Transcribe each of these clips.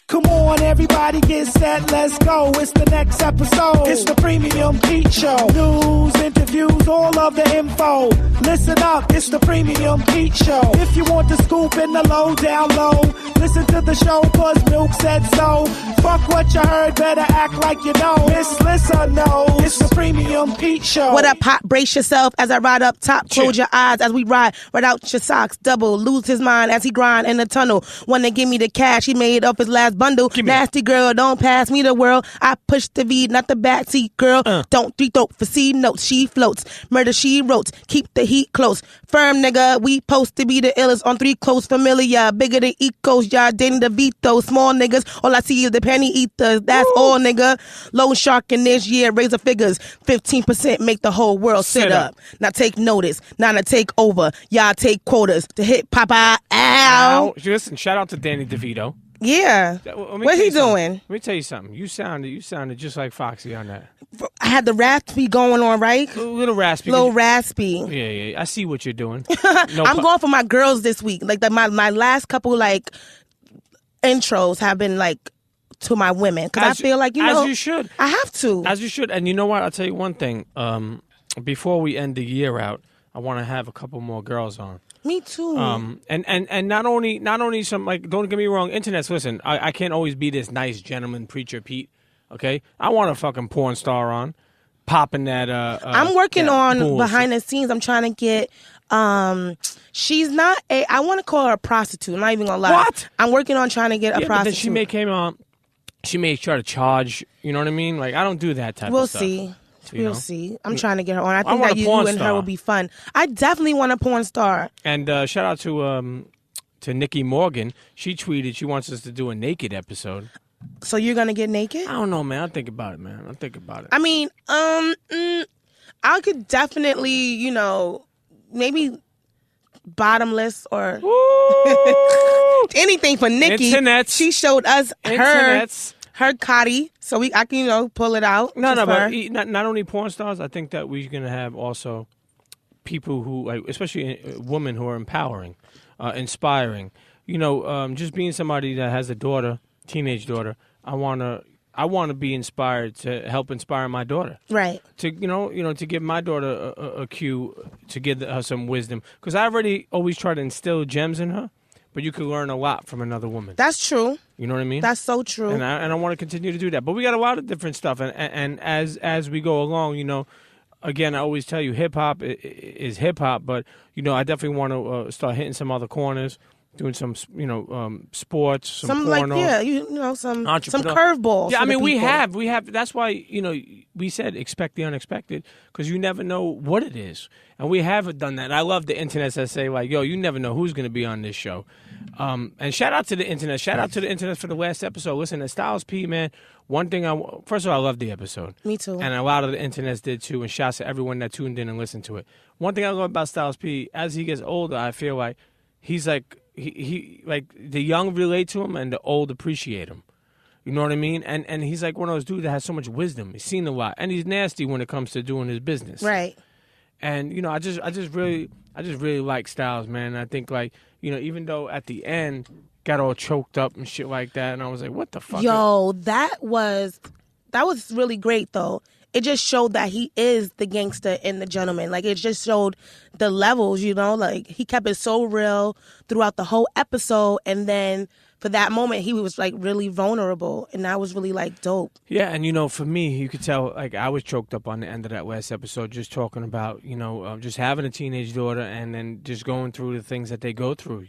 Come on, everybody get set, let's go. It's the next episode. It's the Premium Pete Show. News, interviews, all of the info. Listen up, it's the Premium Pete Show. If you want the scoop in the low, down low, listen to the show, cause Milk said so. Fuck what you heard, better act like you know. Miss Lissa knows. It's the Premium Pete Show. What up, Pop? Brace yourself as I ride up top. Close your eyes as we ride right out your socks. Double, lose his mind as he grind in the tunnel. Wanna give me the cash he made off his last bundle. Nasty girl, don't pass me the world. I push the V, not the backseat girl. Don't throat for C notes. She floats. Murder she wrote. Keep the heat close. Firm nigga, we supposed to be the illest on 3 close familiar. Bigger than Ecos, y'all dating the Vito. Small niggas, all I see is the penny eaters. That's all, nigga. Loan shark in this year, razor figures. 15% make the whole world sit up. Now take notice. Now to take over. Y'all take quotas to hit Papa. Ow. Listen, shout out to Danny DeVito. Yeah. What he doing? Let me tell you something. You sounded just like Foxy on that. I had the raspy going on, right? A little raspy. Little raspy. Yeah. I see what you're doing. I'm going for my girls this week. Like my last couple like intros have been like to my women because I feel like as you should. I have to. As you should. And you know what? I'll tell you one thing. Before we end the year out, I want to have a couple more girls on. Me too. And not only some, like, don't get me wrong, internets, listen, I can't always be this nice gentleman preacher Pete, okay? I want a fucking porn star on, popping that I'm working on bullshit. Behind the scenes. I'm trying to get she's not I want to call her a prostitute. I'm not even gonna lie. What? I'm working on trying to get a prostitute. But then she may try to charge, you know what I mean? Like, I don't do that type of stuff. We'll see. I'm trying to get her on. I think that you and her will be fun. I definitely want a porn star. And shout out to Nikki Morgan. She tweeted she wants us to do a naked episode. So you're gonna get naked? I don't know, man. I'll think about it, man. I mean, I could definitely, maybe bottomless or anything for Nikki. Internets. She showed us her Cotty, so I can, pull it out. No, but not only porn stars, I think that we're going to have also people who, like, especially women who are empowering, inspiring. Just being somebody that has a daughter, teenage daughter, I want to be inspired to help inspire my daughter. Right. To to give my daughter a cue, to give her some wisdom, because I already always try to instill gems in her. But you could learn a lot from another woman. That's true. You know what I mean? That's so true. And I want to continue to do that. But we got a lot of different stuff. And as we go along, again, I always tell you, hip-hop is hip-hop. But, I definitely want to start hitting some other corners, doing some, sports, some porno. Some curveballs. Yeah, I mean, we have. That's why, we said expect the unexpected, because you never know what it is. And we have done that. And I love the internet that say, like, yo, you never know who's going to be on this show. And shout out to the internet. Shout out to the internet for the last episode. Listen, at Styles P, man, one thing first of all, I love the episode. Me too. And a lot of the internets did too. And shouts to everyone that tuned in and listened to it. One thing I love about Styles P, as he gets older, I feel like he's like, he like the young relate to him and the old appreciate him. You know what I mean? And he's like one of those dudes that has so much wisdom. He's seen a lot, and he's nasty when it comes to doing his business. Right. And I just really like Styles, man. And I think, like, even though at the end got all choked up and shit like that, and I was like, what the fuck? Yo, that was really great though. It just showed that he is the gangster and the gentleman. Like, it just showed the levels, like he kept it so real throughout the whole episode. And then for that moment, he was like really vulnerable. And that was really like dope. Yeah. And, for me, you could tell, like, I was choked up on the end of that last episode, just talking about, just having a teenage daughter and then just going through the things that they go through,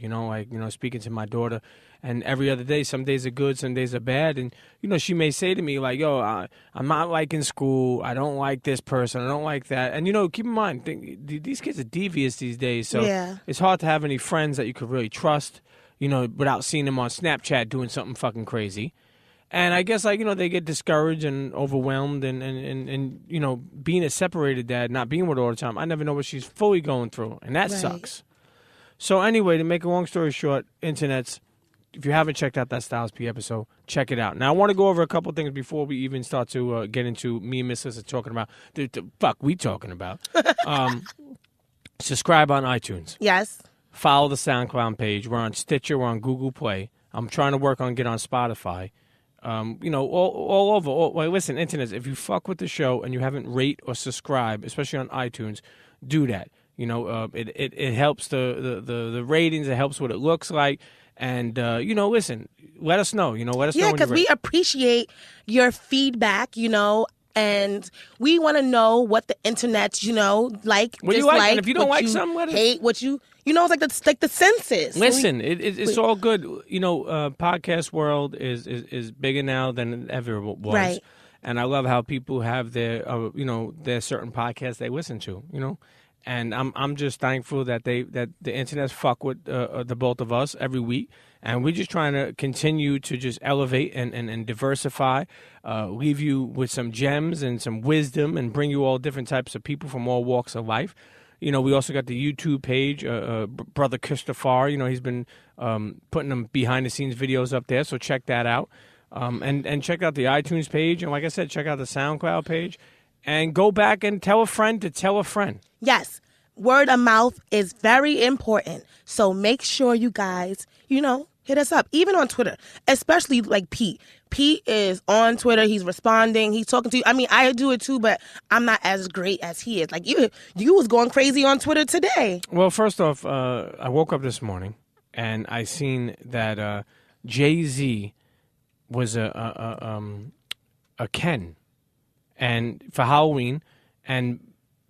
speaking to my daughter. And every other day, some days are good, some days are bad. And, she may say to me, like, yo, I'm not liking school. I don't like this person. I don't like that. And, keep in mind, these kids are devious these days. So It's hard to have any friends that you could really trust, without seeing them on Snapchat doing something fucking crazy. And I guess, like, they get discouraged and overwhelmed and being a separated dad, not being with her all the time, I never know what she's fully going through. And that sucks. So anyway, to make a long story short, internets, if you haven't checked out that Styles P episode, check it out. Now, I want to go over a couple things before we even start to get into me and Miss Lissa talking about the fuck we talking about. Subscribe on iTunes. Yes. Follow the SoundCloud page. We're on Stitcher. We're on Google Play. I'm trying to work on get on Spotify. All over. Listen, internet, if you fuck with the show and you haven't rate or subscribe, especially on iTunes, do that. It helps the ratings. It helps what it looks like. And, listen, let us know. Let us know. Yeah, because we appreciate your feedback, and we want to know what the internet's, like. What you like, and if you don't like something, let us hate what you, it's like the census. Listen, it's all good. Podcast world is bigger now than it ever was. Right. And I love how people have their, their certain podcasts they listen to, And I'm just thankful that the internet fuck with the both of us every week, and we're just trying to continue to just elevate and diversify, leave you with some gems and some wisdom, and bring you all different types of people from all walks of life. We also got the YouTube page, Brother Christopher. He's been putting them behind the scenes videos up there, so check that out, and check out the iTunes page, and like I said, check out the SoundCloud page. And go back and tell a friend to tell a friend. Yes. Word of mouth is very important. So make sure you guys, hit us up. Even on Twitter. Especially like Pete. Pete is on Twitter. He's responding. He's talking to you. I mean, I do it too, but I'm not as great as he is. Like you was going crazy on Twitter today. Well, first off, I woke up this morning and I seen that Jay-Z was a Ken. And for Halloween, and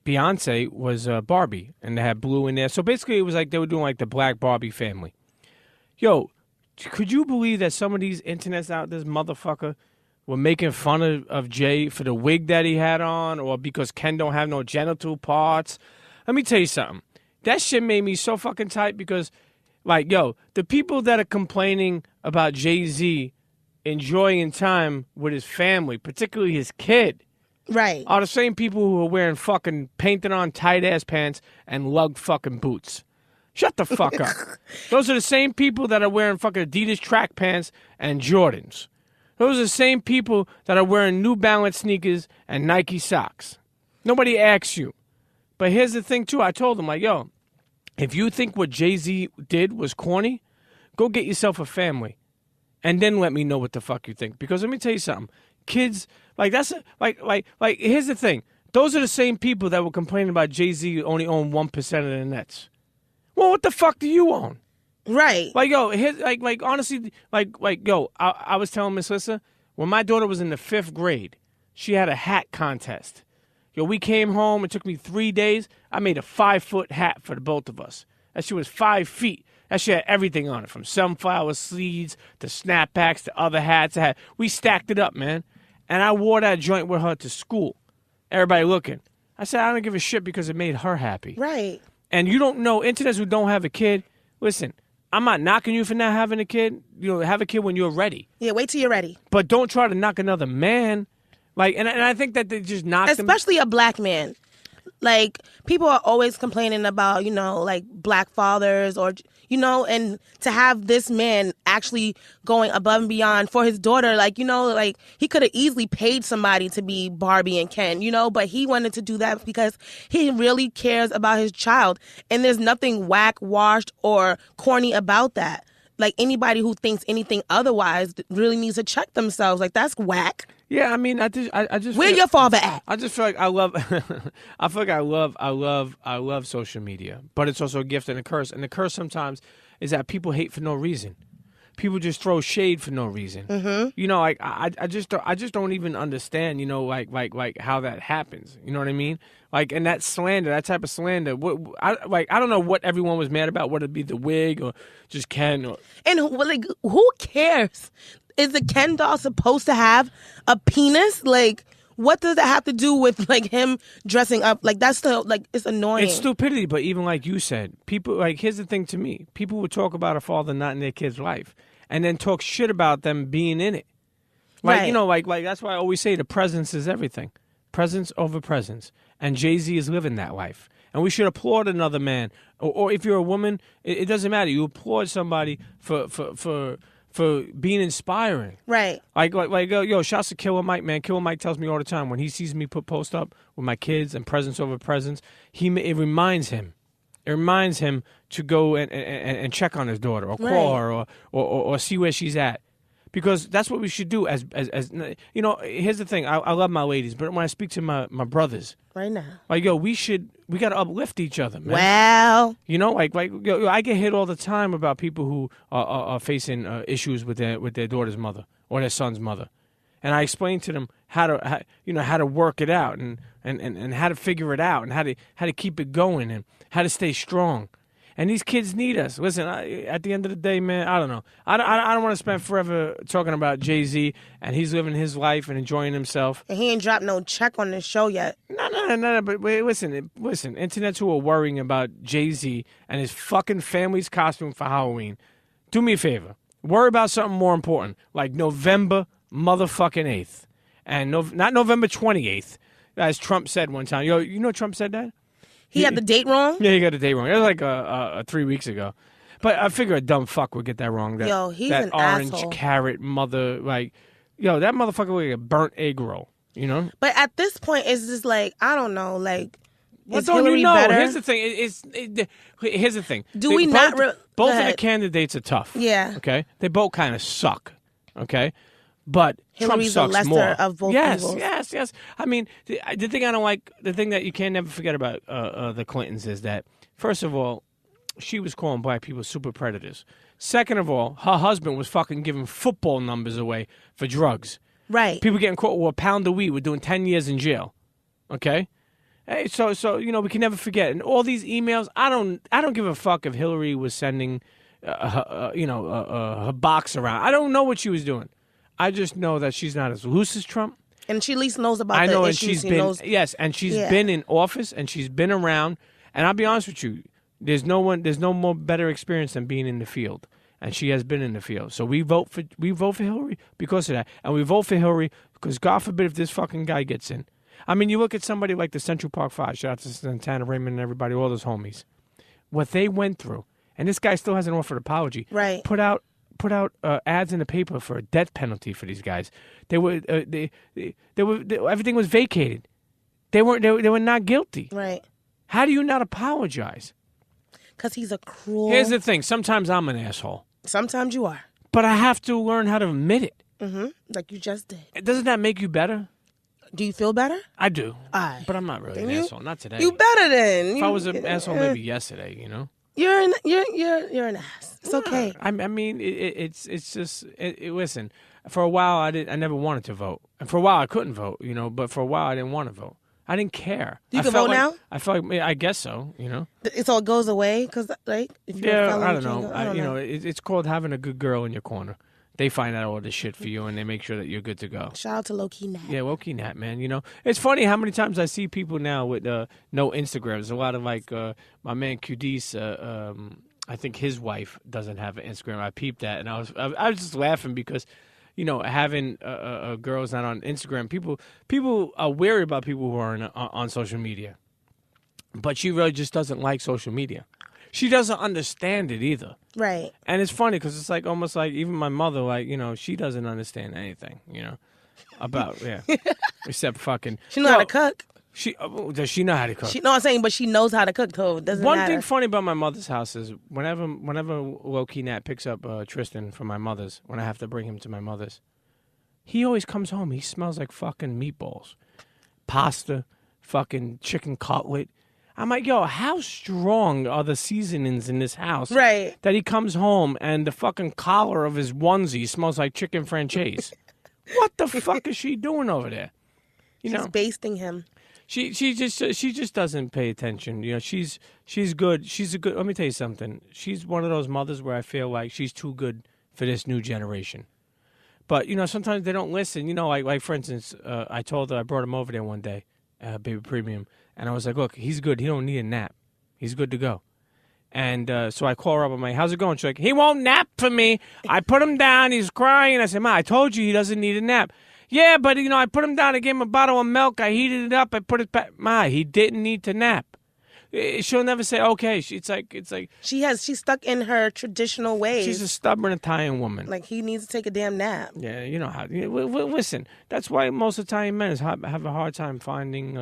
Beyonce was Barbie, and they had Blue in there. So basically, it was like they were doing like the Black Barbie family. Yo, could you believe that some of these internets out, this motherfucker, were making fun of Jay for the wig that he had on, or because Ken don't have no genital parts? Let me tell you something. That shit made me so fucking tight because, like, yo, the people that are complaining about Jay-Z enjoying time with his family, particularly his kid, right, are the same people who are wearing fucking painted on tight ass pants and lugged fucking boots. Shut the fuck up. Those are the same people that are wearing fucking Adidas track pants and Jordans. Those are the same people that are wearing New Balance sneakers and Nike socks. Nobody asks you. But here's the thing too. I told them, like, yo, if you think what Jay-Z did was corny, go get yourself a family. And then let me know what the fuck you think. Because let me tell you something. Kids, like, that's like here's the thing. Those are the same people that were complaining about Jay-Z only own 1% of the Nets. Well, what the fuck do you own? Right. Like, yo, honestly, yo, I was telling Miss Lissa, when my daughter was in the 5th grade, she had a hat contest. Yo, we came home. It took me 3 days. I made a 5-foot hat for the both of us. That shit was 5 feet. That shit had everything on it, from sunflower seeds to snapbacks to other hats. We stacked it up, man. And I wore that joint with her to school. Everybody looking. I said, I don't give a shit because it made her happy. Right. And you don't know, internets who don't have a kid, listen, I'm not knocking you for not having a kid. Have a kid when you're ready. Yeah, wait till you're ready. But don't try to knock another man. Like, and I think that they just knock them. Especially a black man. Like, people are always complaining about, like black fathers or, and to have this man actually going above and beyond for his daughter, like, like he could have easily paid somebody to be Barbie and Ken, but he wanted to do that because he really cares about his child. And there's nothing whack, washed, or corny about that. Like, anybody who thinks anything otherwise really needs to check themselves. Like, that's whack. Yeah, I mean, I just where your father at? I just feel like I love social media, but it's also a gift and a curse. And the curse sometimes is that people hate for no reason. People just throw shade for no reason. Mm-hmm. I just don't even understand. Like how that happens. You know what I mean? Like, and that slander, that type of slander. I don't know what everyone was mad about. Whether it be the wig or just Ken and who cares? Is the Ken doll supposed to have a penis? Like, what does that have to do with, like, him dressing up? Like, that's it's annoying. It's stupidity, but even like you said, people, like, here's the thing to me. People would talk about a father not in their kid's life and then talk shit about them being in it. Like, right. like that's why I always say the presence is everything. Presence over presence. And Jay-Z is living that life. And we should applaud another man. Or if you're a woman, it doesn't matter. You applaud somebody for being inspiring. Right. Like yo, shouts to Killer Mike, man. Killer Mike tells me all the time when he sees me post up with my kids and presence over presence, it reminds him It reminds him to go and check on his daughter or call her or see where she's at. Because that's what we should do as you know, here's the thing. I love my ladies, but when I speak to my brothers right now, like, yo, we got to uplift each other, man. Well, you know, like yo, I get hit all the time about people who are facing issues with their daughter's mother or their son's mother. And I explain to them how to work it out and how to figure it out and how to keep it going and how to stay strong. And these kids need us. Listen, at the end of the day, man, I don't know. I don't want to spend forever talking about Jay-Z and he's living his life and enjoying himself. And he ain't dropped no check on this show yet. No. But wait, listen. Internets who are worrying about Jay-Z and his fucking family's costume for Halloween, do me a favor. Worry about something more important, like November motherfucking 8th. And not November 28th, as Trump said one time. Yo, you know Trump said that? He had the date wrong? Yeah, he got the date wrong. It was like 3 weeks ago. But I figure a dumb fuck would get that wrong. Yo, he's that an orange asshole. carrot mother, like, yo, that motherfucker look like a burnt egg roll, you know? But at this point, it's just like, I don't know, like, What is don't Hillary you know? better? Here's the thing. Here's the thing. Do we not... Both of the candidates are tough. Yeah. Okay? They both kind of suck. Okay? But Hillary's Trump sucks the more. lesser of both evils. Yes. I mean, the thing I don't like, the thing that you can't never forget about the Clintons is that, first of all, she was calling black people super predators. Second of all, her husband was fucking giving football numbers away for drugs. Right. People getting caught with a pound of weed were doing 10 years in jail. Okay? Hey, so you know, we can never forget. And all these emails, I don't give a fuck if Hillary was sending her box around. I don't know what she was doing. I just know that she's not as loose as Trump. And she at least knows about the issues. And she's been in office and she's been around. And I'll be honest with you, there's no more better experience than being in the field. And she has been in the field. So we vote for Hillary because of that. And we vote for Hillary because God forbid if this fucking guy gets in. I mean, you look at somebody like the Central Park Five, shout out to Santana, Raymond, and everybody, all those homies. What they went through, and this guy still hasn't offered an apology. Right. Put out ads in the paper for a death penalty for these guys. They were everything was vacated. They were not guilty. Right. How do you not apologize? Because he's a cruel... Here's the thing. Sometimes I'm an asshole. Sometimes you are. But I have to learn how to admit it. Mm-hmm. Like you just did. Doesn't that make you better? Do you feel better? I do. Aye. But I'm not really an asshole. Not today. You better then. If I was an asshole, maybe yesterday, you know? You're an ass. It's okay. I mean, it's just listen. For a while, I never wanted to vote, and for a while I couldn't vote, you know. But for a while, I didn't want to vote. I didn't care. You can vote now. I felt like I guess so, you know. So it goes away because like if you're a felon, I don't know. I don't know. It's called having a good girl in your corner. They find out all this shit for you, and they make sure that you're good to go. Shout out to Low-Key Nat. Yeah, Low-Key Nat, man. You know, it's funny how many times I see people now with no Instagram. There's a lot of like my man Qdis. I think his wife doesn't have an Instagram. I peeped that, and I was just laughing because, you know, having girls not on Instagram, people are wary about people who are on social media, but she really just doesn't like social media. She doesn't understand it either. Right. And it's funny because it's like almost like even my mother, like, you know, she doesn't understand anything, you know, about, except fucking. She knows how to cook. Does she know how to cook? I'm saying, but she knows how to cook, so it doesn't matter. One thing funny about my mother's house is whenever Low-Key Nat picks up Tristan from my mother's, when I have to bring him to my mother's, he always comes home. He smells like fucking meatballs, pasta, fucking chicken cutlet. I'm like, yo, how strong are the seasonings in this house? Right. That he comes home and the fucking collar of his onesie smells like chicken franchise. What the fuck is she doing over there? She's basting him. She just doesn't pay attention. You know, she's good. She's a good. Let me tell you something. She's one of those mothers where I feel like she's too good for this new generation. But you know, sometimes they don't listen. You know, like for instance, I told her I brought him over there one day, Baby Premium. And I was like, look, he's good. He don't need a nap. He's good to go. And so I call her up. I'm like, how's it going? She's like, he won't nap for me. I put him down. He's crying. I said, Ma, I told you he doesn't need a nap. Yeah, but, you know, I put him down. I gave him a bottle of milk. I heated it up. I put it back. Ma, he didn't need to nap. She'll never say, okay. It's like she's stuck in her traditional ways. She's a stubborn Italian woman. Like, he needs to take a damn nap. Yeah, you know how. Listen, that's why most Italian men have a hard time finding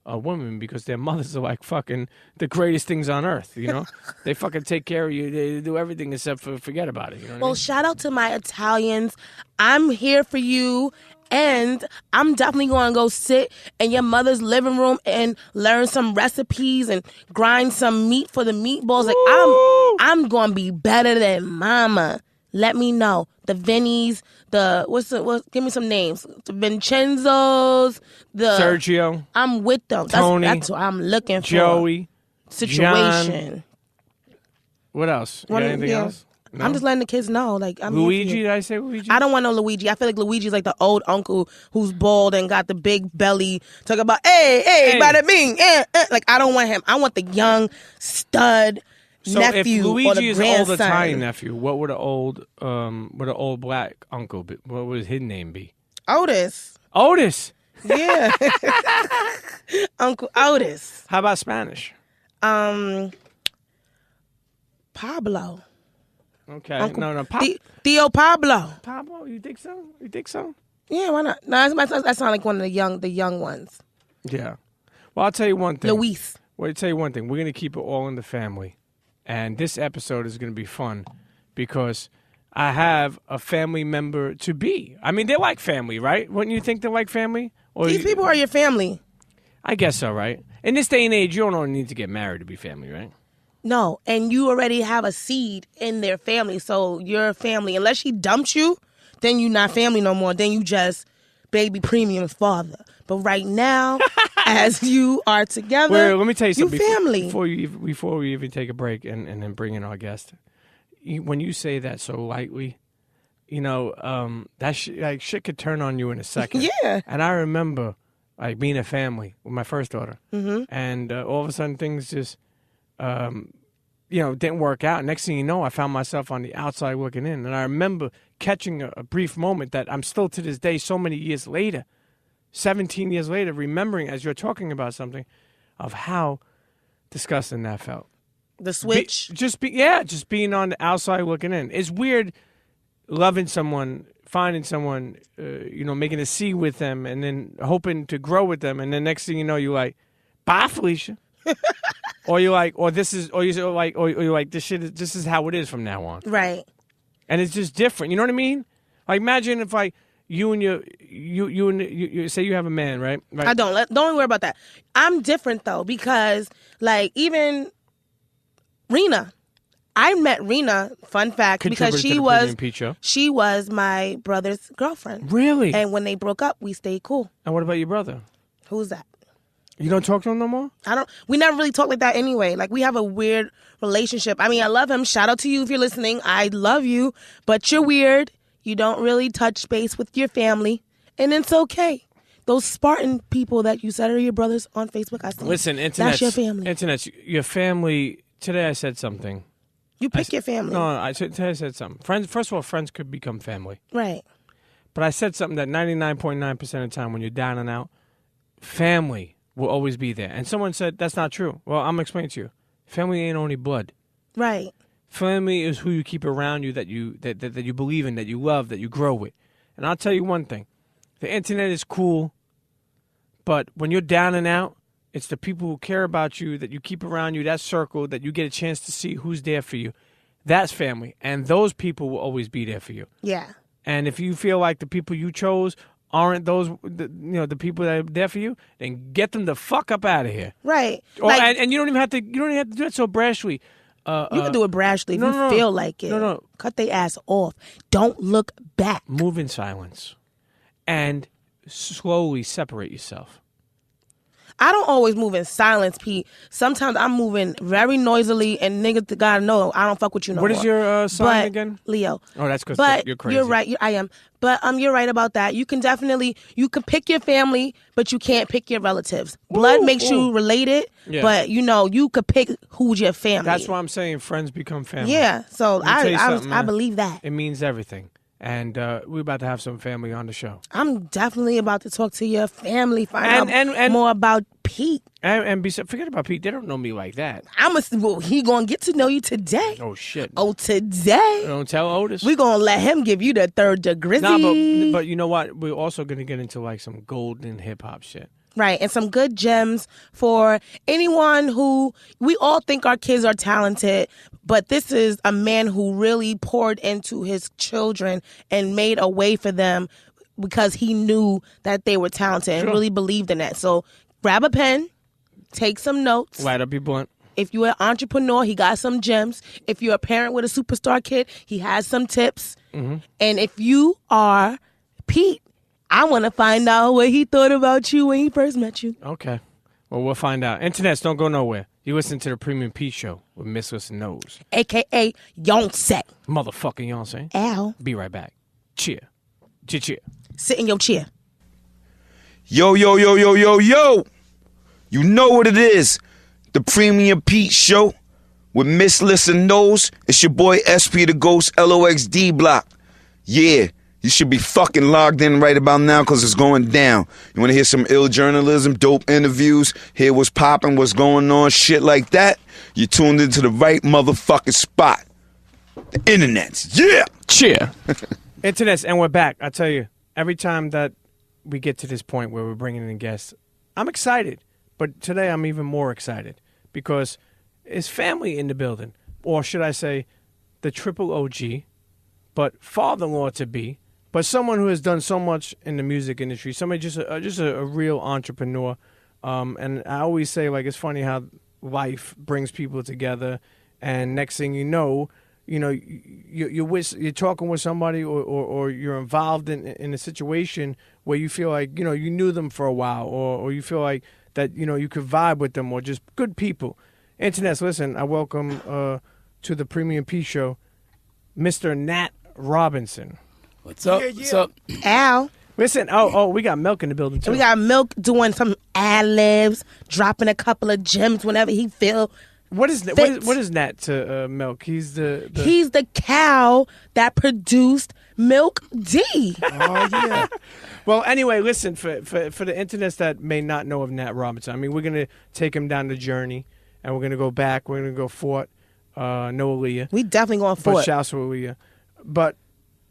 women because their mothers are like fucking the greatest things on earth, you know? They fucking take care of you. They do everything except for forget about it, you know what I mean? Shout out to my Italians. I'm here for you. And I'm definitely going to go sit in your mother's living room and learn some recipes and grind some meat for the meatballs. Like, I'm going to be better than mama. Let me know. The Vinnies, give me some names. The Vincenzo's, the Sergio. I'm with them. Tony. That's what I'm looking for. Joey. Situation. John. What else? You got anything else? No? I'm just letting the kids know. Like, I'm Luigi, did I say Luigi? I don't want no Luigi. I feel like Luigi's like the old uncle who's bald and got the big belly. Talk about, hey, bada bing. Like, I don't want him. I want the young stud nephew if Luigi or the is grandson. old Italian nephew, what would an old black uncle be? What would his name be? Otis. Yeah. Uncle Otis. How about Spanish? Pablo. Okay. Uncle, no. Theo Pablo. Pablo, you think so? Yeah, why not? No, that sounds like one of the young ones. Yeah. Well, I'll tell you one thing. Luis. Well, I'll tell you one thing. We're going to keep it all in the family. And this episode is going to be fun because I have a family member to be. I mean, they're like family, right? Wouldn't you think they're like family? Or These people are your family. I guess so, right? In this day and age, you don't need to get married to be family, right? No, and you already have a seed in their family, so your family. Unless she dumps you, then you're not family no more. Then you just baby premium father. But right now, as you are together, Wait, let me tell you something. Family. Before we even take a break and then bring in our guest, when you say that so lightly, you know, that shit could turn on you in a second. Yeah. And I remember like being a family with my first daughter, and all of a sudden things just. Didn't work out. Next thing you know, I found myself on the outside looking in. And I remember catching a brief moment that I'm still to this day, so many years later, 17 years later, remembering as you're talking about something of how disgusting that felt. The switch? Just being on the outside looking in. It's weird loving someone, finding someone, making a C with them and then hoping to grow with them. And then next thing you know, you're like, bye, Felicia. This is how it is from now on. Right. And it's just different. You know what I mean? Like imagine if you say you have a man, right? I don't worry about that. I'm different though, because like even Rena, I met Rena, fun fact, because she was my brother's girlfriend. Really? And when they broke up, we stayed cool. And what about your brother? Who's that? You don't talk to him no more? We never really talk like that anyway. Like, we have a weird relationship. I mean, I love him. Shout out to you if you're listening. I love you, but you're weird. You don't really touch base with your family, and it's okay. Those Spartan people that you said are your brothers on Facebook, I see. Listen, that's your family. Your family. Today I said something. You pick your family. No, today I said something. Friends. First of all, friends could become family. Right. But I said something that 99.9% of the time when you're down and out, family will always be there. And someone said, that's not true. Well, I'm going to explain it to you. Family ain't only blood. Right. Family is who you keep around you that you believe in, that you love, that you grow with. And I'll tell you one thing. The internet is cool, but when you're down and out, it's the people who care about you, that you keep around you, that circle, that you get a chance to see who's there for you. That's family. And those people will always be there for you. Yeah. And if you feel like the people you chose aren't the people that are there for you, then get them the fuck up out of here. Right. And you don't even have to do it so brashly. You can do it brashly if you feel like it. No. Cut their ass off. Don't look back. Move in silence. And slowly separate yourself. I don't always move in silence, Pete. Sometimes I'm moving very noisily, and niggas gotta know I don't fuck with you no more. What is your sign again? Leo. Oh, that's because you're crazy. You're right. I am. But you're right about that. You can pick your family, but you can't pick your relatives. Blood makes you related, but you could pick who's your family. That's why I'm saying friends become family. Yeah. So I believe that. It means everything. And we're about to have some family on the show. I'm definitely about to talk to your family, find out more about Pete. And forget about Pete. They don't know me like that. He gonna get to know you today. Oh shit! Oh, today. Don't tell Otis. We gonna let him give you the third degree. Nah, but you know what? We're also gonna get into like some golden hip hop shit. Right, and some good gems for anyone who, we all think our kids are talented, but this is a man who really poured into his children and made a way for them because he knew that they were talented and really believed in that. So grab a pen, take some notes. Light up your blunt. If you're an entrepreneur, he got some gems. If you're a parent with a superstar kid, he has some tips. Mm-hmm. And if you are Pete, I want to find out what he thought about you when he first met you. Okay. Well, we'll find out. Internets, don't go nowhere. You listen to the Premium Pete Show with Miss Lissa Knows. A.K.A. Yonsei. Motherfucking Yonsei. Al. Be right back. Cheer. Cheer. Sit in your chair. Yo. You know what it is. The Premium Pete Show with Miss Lissa Knows. It's your boy SP the Ghost, LOXD Block. Yeah. You should be fucking logged in right about now because it's going down. You want to hear some ill journalism, dope interviews, hear what's popping, what's going on, shit like that? You tuned into the right motherfucking spot. The internets. Yeah! Cheer. Internets, and we're back. I tell you, every time that we get to this point where we're bringing in guests, I'm excited. But today I'm even more excited because it's family in the building. Or should I say, the triple OG, but father-in-law to be. But someone who has done so much in the music industry, somebody just a real entrepreneur. And I always say, like, it's funny how life brings people together, and next thing you know, you're talking with somebody, or you're involved in a situation where you feel like you knew them for a while, or you feel like that you could vibe with them, or just good people. Internets, listen, I welcome to the Premium Pete Show, Mr. Nat Robinson. What's up? Yeah. What's up? Al. Listen, we got Milk in the building too. We got Milk doing some ad-libs, dropping a couple of gems whenever he feel. What is Nat to Milk? He's the cow that produced Milk D. Oh, yeah. Well, anyway, listen, for the internets that may not know of Nat Robinson, I mean, we're gonna take him down the journey, and we're gonna go back. We're gonna go Fort, no Aaliyah. We definitely going But Fort. shouts to Aaliyah. But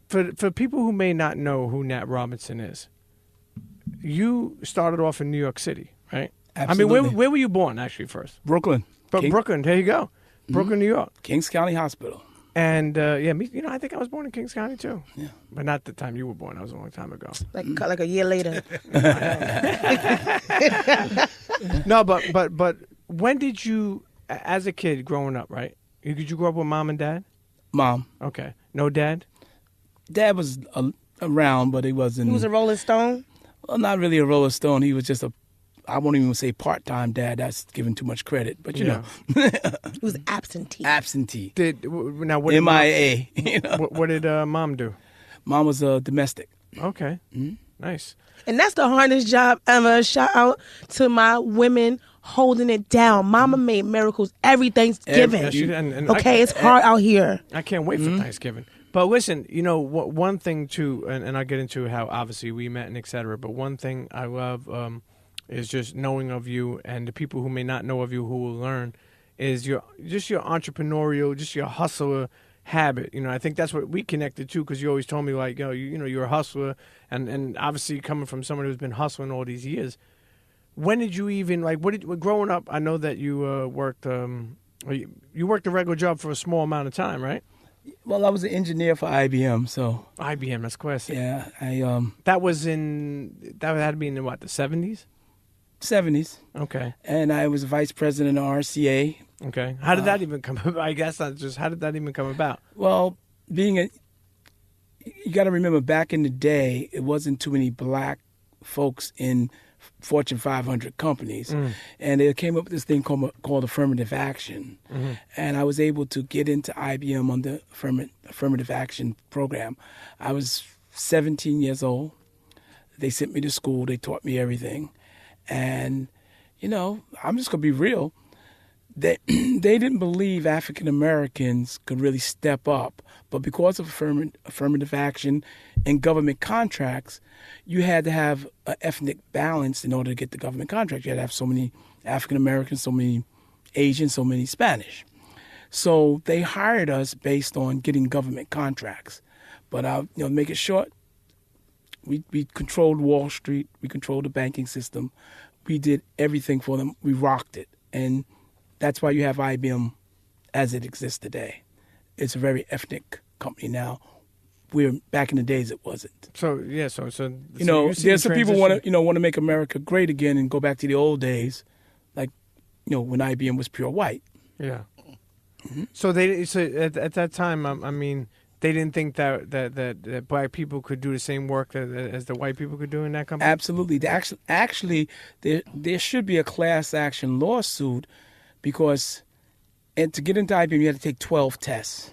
for people who may not know who Nat Robinson is, you started off in New York City, right? Absolutely. I mean, where were you born, actually, first? Brooklyn. Brooklyn, there you go. Brooklyn, New York. Kings County Hospital. And, I think I was born in Kings County, too. Yeah. But not the time you were born. That was a long time ago. Like a year later. No, but when did you, as a kid growing up, right? Did you grow up with mom and dad? Mom. Okay. No dad? Dad was around, but he wasn't. He was a Rolling Stone? Well, not really a Rolling Stone. He was just I won't even say part-time dad. That's giving too much credit. But, you know. He was absentee. Absentee. What did MIA. What did mom do? Mom was domestic. Okay. Mm-hmm. Nice. And that's the hardest job ever. Shout out to my women holding it down. Mama made miracles every Thanksgiving. It's hard out here. I can't wait for Thanksgiving. But listen, one thing too, and I'll get into how obviously we met and et cetera, but one thing I love is just knowing of you, and the people who may not know of you who will learn, is your entrepreneurial, just your hustler habit. I think that's what we connected to, because you always told me, like, you're a hustler, and obviously coming from someone who's been hustling all these years. When did you even, growing up, I know that you worked a regular job for a small amount of time, right? Well, I was an engineer for IBM, so. IBM, that's classic. Yeah, that had to be in the 70s? 70s. Okay. And I was vice president of RCA. Okay. How did that even come about? I guess how did that even come about? Well, you got to remember, back in the day, it wasn't too many black folks in Fortune 500 companies. And they came up with this thing called affirmative action. Mm-hmm. And I was able to get into IBM on the affirmative action program. I was 17 years old. They sent me to school. They taught me everything. And, I'm just going to be real. They didn't believe African Americans could really step up. But because of affirmative action and government contracts, you had to have an ethnic balance in order to get the government contract. You had to have so many African Americans, so many Asians, so many Spanish. So they hired us based on getting government contracts. But I'll make it short. We controlled Wall Street. We controlled the banking system. we did everything for them. We rocked it. And that's why you have IBM as it exists today. It's a very ethnic company now. Where back in the days it wasn't. So there's some people want to make America great again and go back to the old days, like when IBM was pure white. Yeah. Mm-hmm. So at that time, I mean, they didn't think that black people could do the same work as the white people could do in that company. Absolutely. Actually, there should be a class action lawsuit because, and to get into IBM, you had to take 12 tests.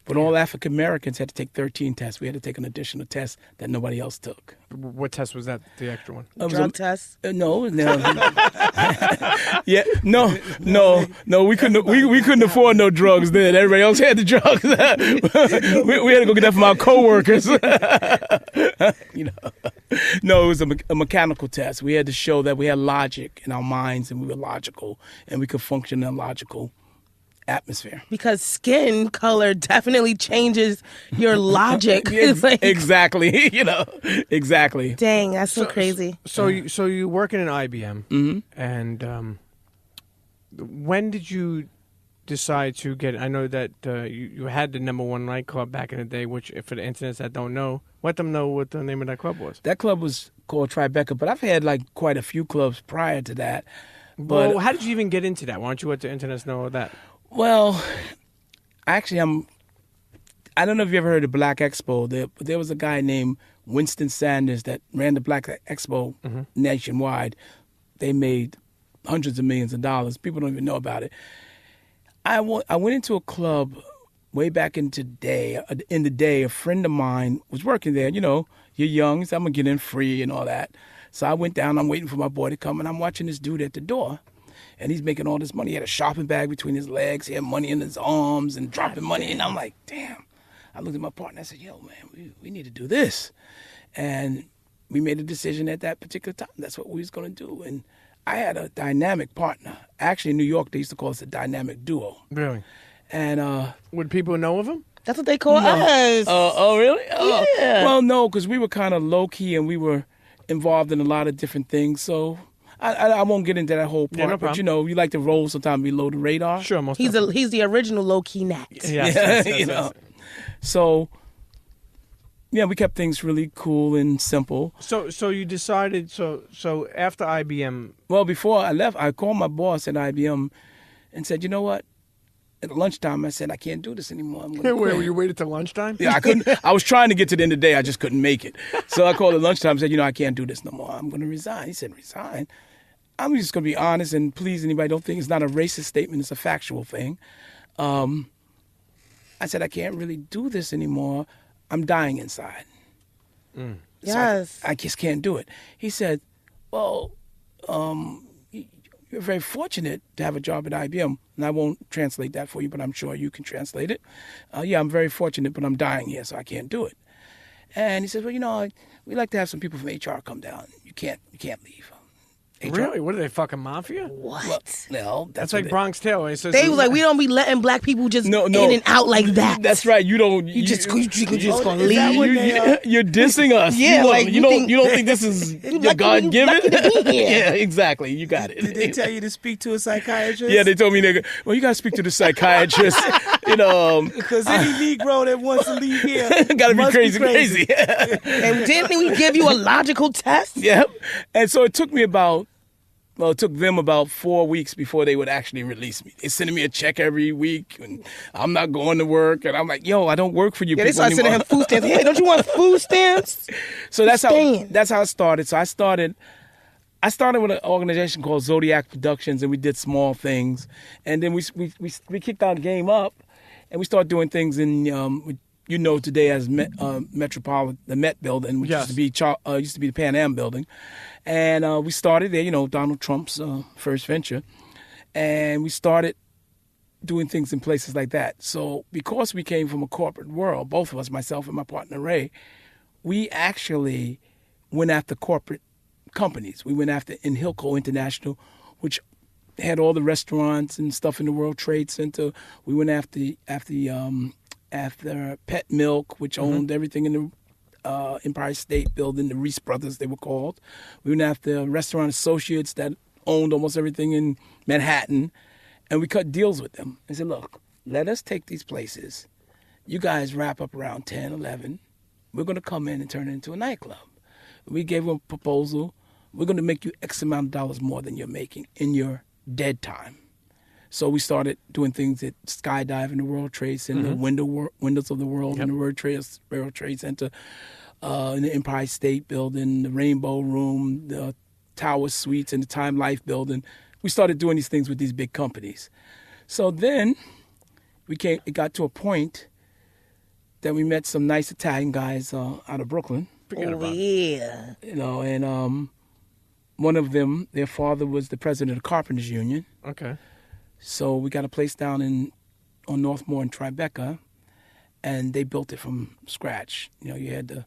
But all African Americans had to take 13 tests. We had to take an additional test that nobody else took. What test was that? The extra one? Drug test? No. Yeah, no. We couldn't afford no drugs then. Everybody else had the drugs. we had to go get that from our coworkers. No, it was a mechanical test. We had to show that we had logic in our minds and we were logical and we could function in a logical atmosphere. Because skin color definitely changes your logic. Exactly. Exactly. Dang, that's so crazy. So you working in IBM, mm-hmm. and when did you decide to get? I know that you had the #1 nightclub back in the day. Which, for the internets that don't know, let them know what the name of that club was. That club was called Tribeca, but I've had quite a few clubs prior to that. But how did you even get into that? Why don't you let the internets know that? Well, actually, I don't know if you ever heard of Black Expo. There was a guy named Winston Sanders that ran the Black Expo mm-hmm. nationwide. They made hundreds of millions of dollars. People don't even know about it. I went into a club way back in the day. A friend of mine was working there. You're young, so I'm going to get in free and all that. So I went down. I'm waiting for my boy to come, and I'm watching this dude at the door. And he's making all this money. He had a shopping bag between his legs. He had money in his arms and dropping money. And I'm like, damn. I looked at my partner. I said, yo, man, we need to do this. And we made a decision at that particular time. That's what we was going to do. And I had a dynamic partner. Actually, in New York, they used to call us a dynamic duo. Really? And would people know of him? That's what they call us. Oh, really? Yeah. Well, no, because we were kind of low-key and we were involved in a lot of different things. So I won't get into that whole part, no but problem. you like to roll sometimes below the radar. Sure, most He's the original low-key Nat. Yes. So, we kept things really cool and simple. So you decided, so after IBM... Well, before I left, I called my boss at IBM and said, you know what? At lunchtime, I said, I can't do this anymore. I'm gonna quit. Were you waited till lunchtime? Yeah, I couldn't. I was trying to get to the end of the day. I just couldn't make it. So I called at lunchtime and said, I can't do this no more. I'm going to resign. He said, resign? I'm just going to be honest and please anybody don't think it's not a racist statement. It's a factual thing. I said, I can't really do this anymore. I'm dying inside. Mm. So Yes. I just can't do it. He said, well, you're very fortunate to have a job at IBM. And I won't translate that for you, but I'm sure you can translate it. I'm very fortunate, but I'm dying here, so I can't do it. And he said, well, we like to have some people from HR come down. You can't leave. HR. Really? What are they, fucking mafia? What? Well, That's like Bronx Tale. They was like, we don't be letting black people just in and out like that. That's right. You don't. You just gonna leave. You're dissing us. Yeah, you don't think this is your God given? Yeah, exactly. You got it. Did they tell you to speak to a psychiatrist? Yeah, they told me, nigga, well, you got to speak to the psychiatrist. Because any Negro that wants to leave here got to be crazy. And didn't we give you a logical test? Yep. And so it took them about 4 weeks before they would actually release me. They sending me a check every week, and I'm not going to work. And I'm like, yo, I don't work for you people they started sending him food stamps. Hey, don't you want food stamps? So that's how it started. So I started with an organization called Zodiac Productions, and we did small things. And then we kicked our game up, and we started doing things in today as Metropolitan, the Met Building, which used to be the Pan Am Building. And we started there, Donald Trump's first venture. And we started doing things in places like that. So because we came from a corporate world, both of us, myself and my partner Ray, we actually went after corporate companies. We went after Hilco International, which had all the restaurants and stuff in the World Trade Center. We went after Pet Milk, which owned everything in Empire State Building, the Reese Brothers, they were called. We went after Restaurant Associates that owned almost everything in Manhattan, and we cut deals with them. I said, look, let us take these places. You guys wrap up around 10, 11. We're going to come in and turn it into a nightclub. We gave them a proposal. We're going to make you X amount of dollars more than you're making in your dead time. So we started doing things at Skydive in the World Trade Center, Windows of the World in the World Trade Center, in the Empire State Building, the Rainbow Room, the Tower Suites, and the Time Life Building. We started doing these things with these big companies. So then it got to a point that we met some nice Italian guys out of Brooklyn. Yeah. You know, and one of them, their father was the president of the Carpenters Union. Okay. So we got a place down on Northmore in Tribeca, and they built it from scratch. You know, you had the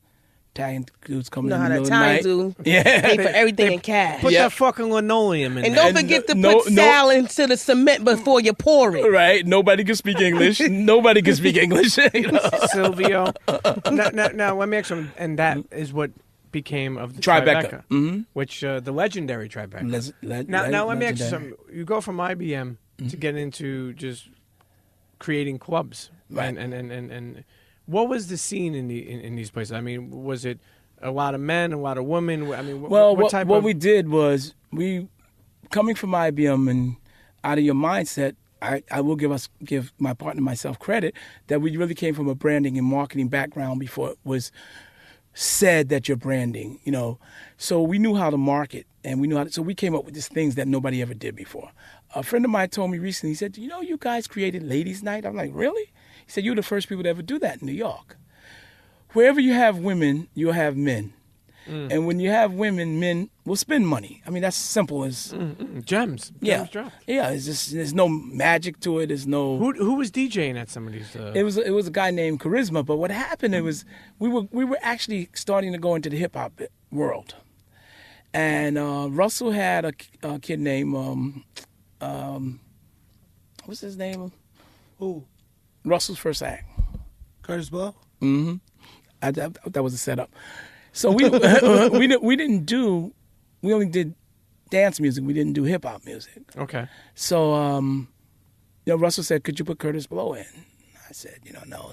Italian dudes coming in the middle of the night. Do. Yeah. Pay for everything in cash. Put that fucking linoleum in and there. don't forget to put sal into the cement before you pour it. Right. Nobody can speak English. Nobody can speak English. You know? Silvio. Now, let me ask you, and that is what became of the Tribeca. Which the legendary Tribeca. Now, let me ask you something. You go from IBM to get into just creating clubs. Right. And what was the scene in these places? I mean, was it a lot of men, a lot of women? I mean, what we did was coming from IBM and out of your mindset, I will give my partner and myself credit that we really came from a branding and marketing background before it was said that you're branding, you know. So we knew how to market, and we knew so we came up with these things that nobody ever did before. A friend of mine told me recently, he said, you know, you guys created Ladies' Night? I'm like, really? He said, you're the first people to ever do that in New York. Wherever you have women, you'll have men. And when you have women, men will spend money. I mean, that's simple as... Gems. Yeah. Gems drop. Yeah, it's just, there's no magic to it. There's no... Who was DJing at some of these... It was a guy named Charisma, but what happened, it was... We were actually starting to go into the hip-hop world. And Russell had a kid named... what's his name? Who? Russell's first act. Curtis Blow? Mm-hmm. That was a setup. So we only did dance music. We didn't do hip hop music. Okay. So, you know, Russell said, "Could you put Curtis Blow in?" I said, "You know, no."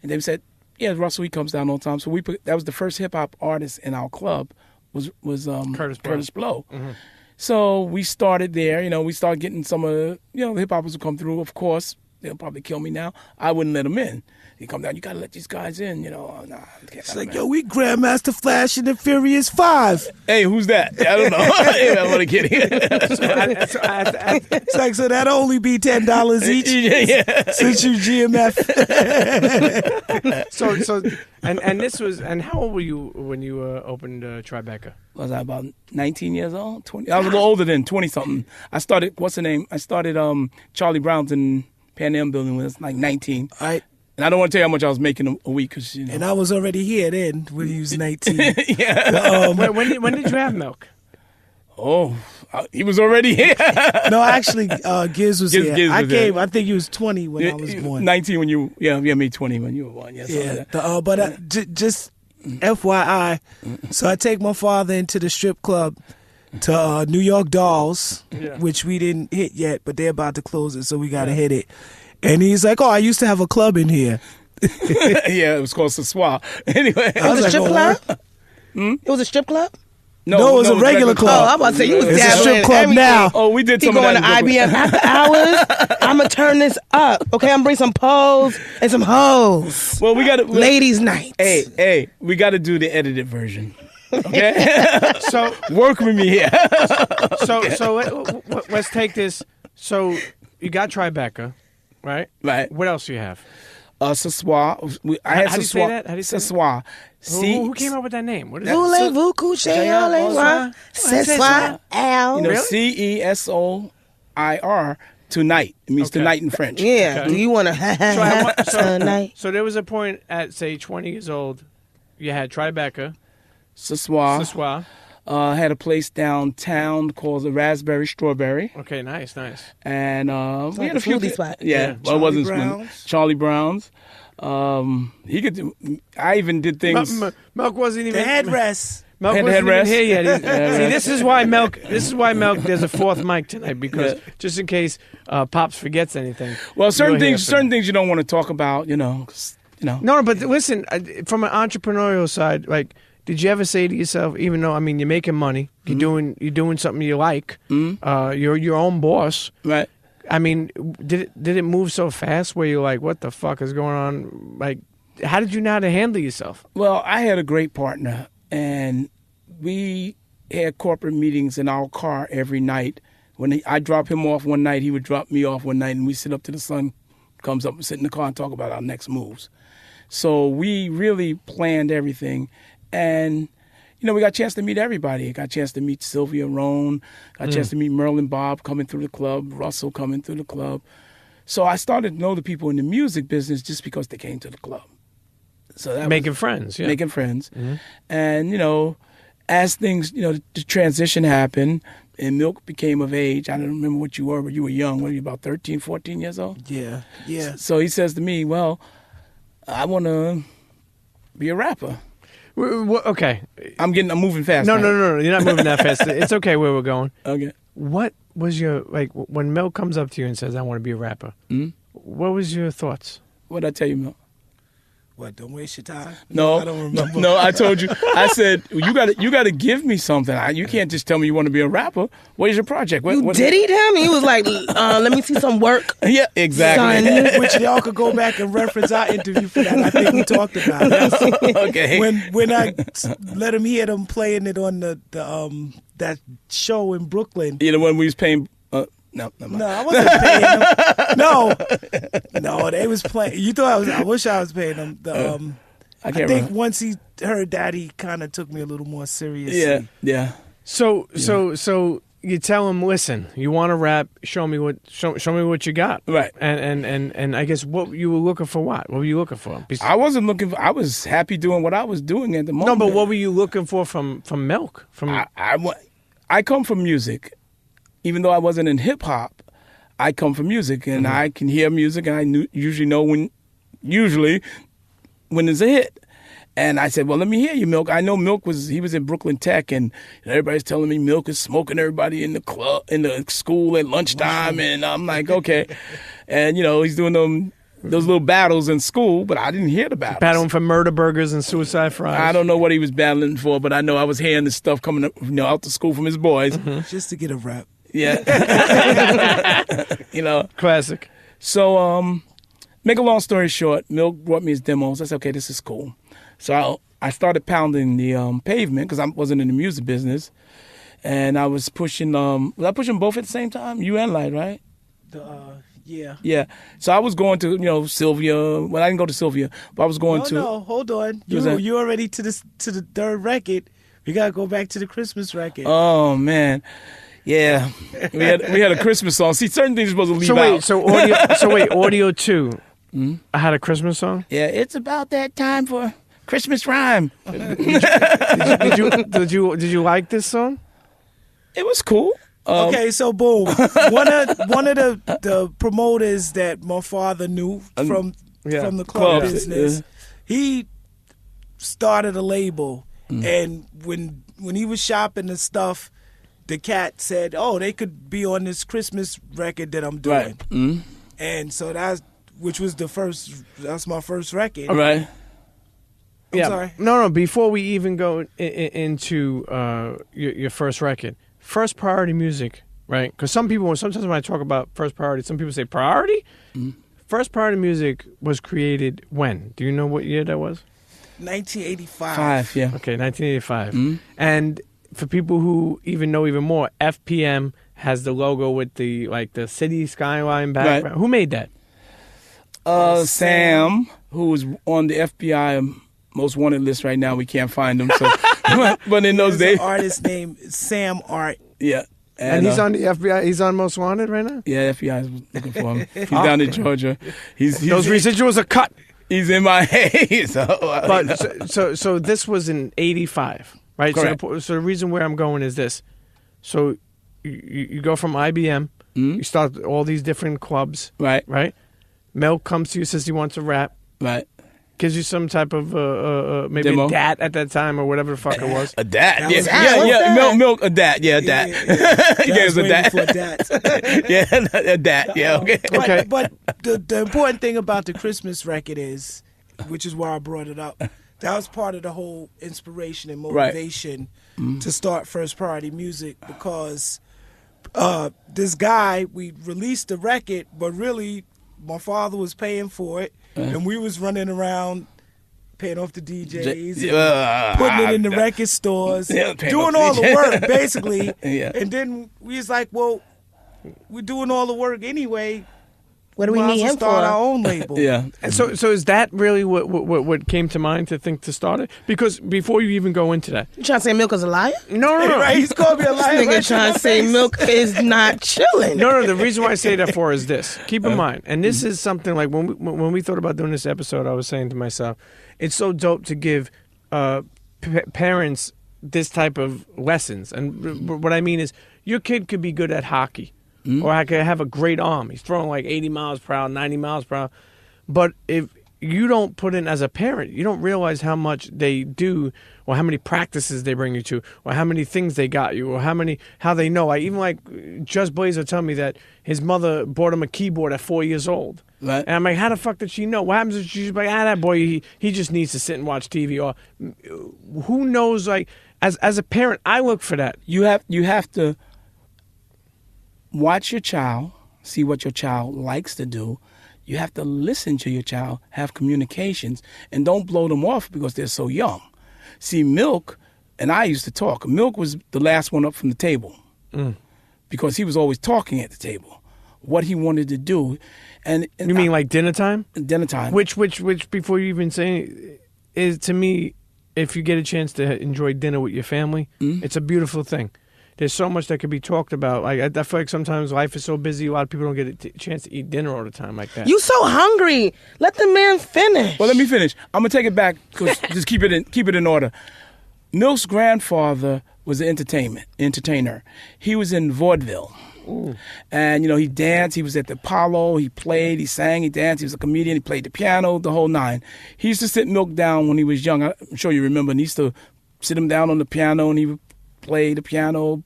And they said, "Yeah, Russell, he comes down all the time." So that was the first hip hop artist in our club was Curtis Blow. Mm-hmm. So we started there. You know, we started getting some of the hip hoppers would come through. Of course, they'll probably kill me now. I wouldn't let them in. He come down, you gotta let these guys in, you know. Nah, it's like, yo, we Grandmaster Flash and the Furious 5. Hey, who's that? I don't know. I'm only kidding. It's like, so that'll only be $10 each since you GMF. And this was, and how old were you when you opened Tribeca? Was I about 19 years old? 20? I was a little older than 20-something. I started, what's the name? I started Charlie Brown's in Pan Am Building when I was like 19. And I don't want to tell you how much I was making a week. Cause, you know. And I was already here then when he was 19. Yeah. When did you have milk? Oh, he was already here. No, actually, Giz was here. Giz I was came. here. I think he was 20 when I was born. 19 when you, me 20 when you were born. Yeah. But just FYI, so I take my father into the strip club to New York Dolls, which we didn't hit yet, but they're about to close it, so we got to hit it. And he's like, "Oh, I used to have a club in here." Yeah, it was called Sassoir. Anyway, it was a strip club. It was a strip club. No, it was a regular club. Oh, I'm about to say you was it's a dabbling strip club everything. now. Oh, we did He some of going to that. IBM after hours. I'm gonna turn this up. Okay, I'm bring some poles and some hoes. Well, we got to ladies' night. Hey, we got to do the edited version. Okay, so work with me here. So let's take this. So you got Tribeca. Right. What else do you have? Sassoir. I had How do you say that? How do you say Sassoir. Who came up with that name? What is Voulez-vous coucher avec moi? Ce soir, Al. You know, CESOIR. Tonight. It means tonight in French. Yeah. Okay. Do you want to tonight? So there was a point at, say, 20 years old, you had Tribeca. Sassoir. Had a place downtown called the Raspberry Strawberry. Okay, nice. And we had a few foodie spot. Yeah, well, it wasn't Brown's. Charlie Brown's. He could. I even did things. Milk wasn't even The headrest. Milk Had wasn't headrest. even here yet. See, this is why Milk. There's a fourth mic tonight because just in case Pops forgets anything. Well, certain things you don't want to talk about. No, but listen, from an entrepreneurial side, like, did you ever say to yourself, even though you're making money, you're doing something you like, you're your own boss, right? I mean, did it move so fast where you're like, what the fuck is going on? Like, how did you know how to handle yourself? Well, I had a great partner, and we had corporate meetings in our car every night. When I drop him off one night, he would drop me off one night, and we sit up till the sun comes up and sit in the car and talk about our next moves. So we really planned everything, and we got a chance to meet everybody. Got a chance to meet Sylvia Rohn, got a chance to meet Merlin Bob coming through the club, Russell coming through the club. So I started to know the people in the music business just because they came to the club. So that making friends. Mm-hmm. And as things, the transition happened and Milk became of age. I don't remember what you were, but you were young. What were you, about 13, 14 years old? Yeah. So he says to me, well, I want to be a rapper. Okay. I'm moving fast. No, you're not moving that fast. It's okay where we're going. Okay. What was your, when Milk comes up to you and says, I want to be a rapper, what was your thoughts? What did I tell you, Milk? What, don't waste your time? No, I don't remember. No, I told you. I said, you got to give me something. You can't just tell me you want to be a rapper. What is your project? What did he tell me? He was like, let me see some work. Yeah, exactly. Son. Which y'all could go back and reference our interview for that. I think we talked about it. Okay. When I let him hear them playing it on the that show in Brooklyn. Yeah, the one we was paying. No, I wasn't paying them. No, they was playing. You thought I wish I was paying them. I think remember. once he heard that, he kind of took me a little more seriously. Yeah. So you tell him, listen, you want to rap? Show me what you got. Right. And I guess what you were looking for. What were you looking for? I wasn't looking for. I was happy doing what I was doing at the moment. No, but what were you looking for from Milk? I come from music. Even though I wasn't in hip hop, I come from music, and I can hear music, and I usually know when there's a hit. And I said, well, let me hear you, Milk. I know Milk was in Brooklyn Tech, and everybody's telling me Milk is smoking everybody in the club, in the school at lunchtime, and I'm like, okay. And he's doing those little battles in school, but I didn't hear the battles. Battling for murder burgers and suicide fries. I don't know what he was battling for, but I know I was hearing the stuff coming up, out the school from his boys. Just to get a rap. Yeah. Classic. So, make a long story short, Milk brought me his demos. I said, okay, this is cool. So I started pounding the pavement because I wasn't in the music business. And I was pushing, was I pushing both at the same time? You and Light, right? Yeah. Yeah. So I was going to, Sylvia. Well, I didn't go to Sylvia, but I was going to. No, hold on. You already to the third record. We got to go back to the Christmas record. Oh, man. Yeah, we had a Christmas song. See, certain things you're supposed to leave out. So audio 2. I had a Christmas song. Yeah, it's about that time for Christmas rhyme. Did you like this song? It was cool. Okay, so boom. One of the promoters that my father knew from the club business, he started a label, and when he was shopping the stuff, the cat said, "Oh, they could be on this Christmas record that I'm doing," right. And so that's my first record. All right. I'm sorry. No. Before we even go into your first record, first priority music, right? Because sometimes when I talk about first priority, some people say priority. First priority music was created when? Do you know what year that was? 1985. Yeah. Okay, 1985. And for people who know even more, FPM has the logo with the city skyline background. Right. Who made that? Sam, who's on the FBI most wanted list right now. We can't find him. So, but in those days, an artist named Sam Art. Yeah. And he's on the FBI. He's on Most Wanted right now. Yeah, FBI is looking for him. He's down in Georgia. He's those residuals are cut. He's in my head. So this was in 85. Right. Correct. So the reason where I'm going is this. So you go from IBM, you start all these different clubs. Right. Right. Mel comes to you, says he wants to rap. Right. Gives you some type of maybe Demo. a DAT at that time or whatever the fuck it was. A DAT. was that? Yeah. Milk. A DAT. Yeah, a DAT. He gave us a DAT. Before that. Yeah, a DAT. Yeah. Okay. Okay. But the important thing about the Christmas record is, which is why I brought it up, that was part of the whole inspiration and motivation to start First Priority Music, because this guy, we released the record, but really my father was paying for it, and we was running around paying off the DJs, putting it in the record stores, doing all the work, basically. Yeah. And then we was like, well, we're doing all the work anyway. What do we need him start for? our own label. Yeah. And so is that really what came to mind to think to start it? Because before you even go into that, You trying to say Milk is a liar? no. Right? He's called me a liar. This nigga right trying in to my say face. Milk is not chilling. No. The reason why I say that for is this. Keep in mind, and this is something like when we thought about doing this episode, I was saying to myself, it's so dope to give parents this type of lessons. And what I mean is, your kid could be good at hockey, or I could have a great arm. He's throwing like 80 miles per hour, 90 miles per hour. But if you don't put in as a parent, you don't realize how much they do, or how many practices they bring you to, or how many things they got you, or how they know. Even like Just Blazer tell me that his mother bought him a keyboard at 4 years old. Right. And I'm like, how the fuck did she know? What happens if she's like, that boy, he just needs to sit and watch TV, or who knows? Like, as a parent, I look for that. You have to watch your child, see what your child likes to do. You have to listen to your child, have communications, and don't blow them off because they're so young. See, Milk, and I used to talk. Milk was the last one up from the table because he was always talking at the table, what he wanted to do. And You mean like dinner time? dinner time? Which before you even say, is to me, if you get a chance to enjoy dinner with your family, it's a beautiful thing. There's so much that could be talked about. Like I feel like sometimes life is so busy, a lot of people don't get a chance to eat dinner all the time like that. You so hungry. Let the man finish. Well, let me finish. I'm gonna take it back. Just keep it in order. Milk's grandfather was an entertainer. He was in vaudeville. Ooh. And, he danced. He was at the Apollo. He played. He sang. He danced. He was a comedian. He played the piano, the whole nine. He used to sit Milk down when he was young. I'm sure you remember. And he used to sit him down on the piano, and he would play the piano.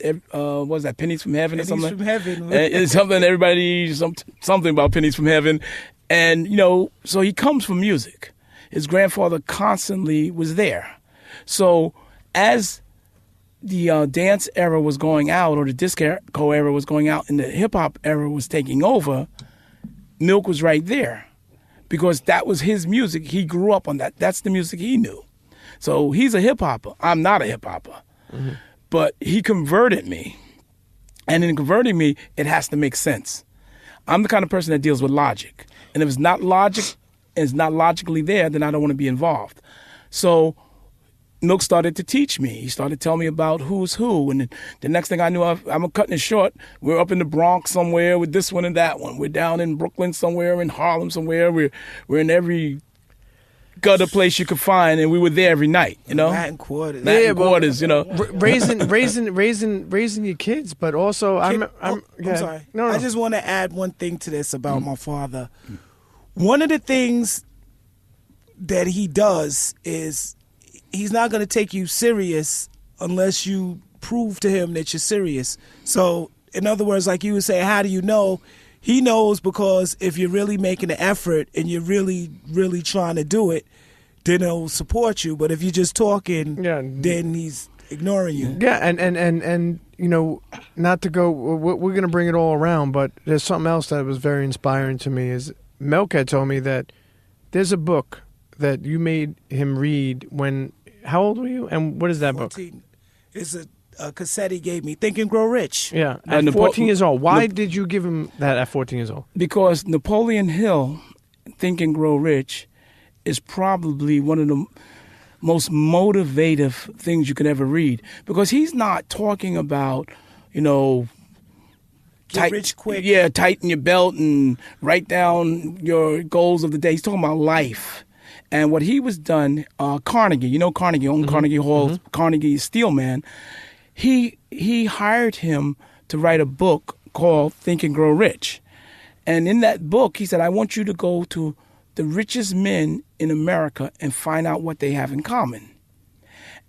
What was that, Pennies from Heaven or something? Pennies from Heaven. It's something everybody, something about Pennies from Heaven. And, so he comes from music. His grandfather constantly was there. So as the dance era was going out, or the disco era was going out, and the hip-hop era was taking over, Milk was right there because that was his music. He grew up on that. That's the music he knew. So he's a hip-hopper. I'm not a hip-hopper. Mm-hmm. But he converted me. And in converting me, it has to make sense. I'm the kind of person that deals with logic. And if it's not logically there, then I don't want to be involved. So Milk started to teach me. He started telling me about who's who. And the next thing I knew, I'm cutting it short. We're up in the Bronx somewhere with this one and that one. We're down in Brooklyn somewhere, in Harlem somewhere. We're in every gutter place you could find, and we were there every night, Latin Quarters. Latin Quarters, raising your kids, but also I'm sorry. No. I just want to add one thing to this about my father. One of the things that he does is he's not going to take you serious unless you prove to him that you're serious. So, in other words, like you would say, how do you know? He knows because if you're really making an effort and you're really, really trying to do it, then he'll support you. But if you're just talking, then he's ignoring you. Yeah, and not to go, we're going to bring it all around, but there's something else that was very inspiring to me is Milk had told me that there's a book that you made him read when, how old were you? And what is that 14. book? It's a cassette he gave me, Think and Grow Rich. Yeah, at 14 years old. Why did you give him that at 14 years old? Because Napoleon Hill, Think and Grow Rich, is probably one of the most motivative things you could ever read. Because he's not talking about, Get rich quick. Yeah, tighten your belt and write down your goals of the day. He's talking about life. And what he was done, Carnegie, Carnegie, owned Carnegie Hall, Carnegie Steel Man. He hired him to write a book called Think and Grow Rich. And in that book, he said, I want you to go to the richest men in America and find out what they have in common.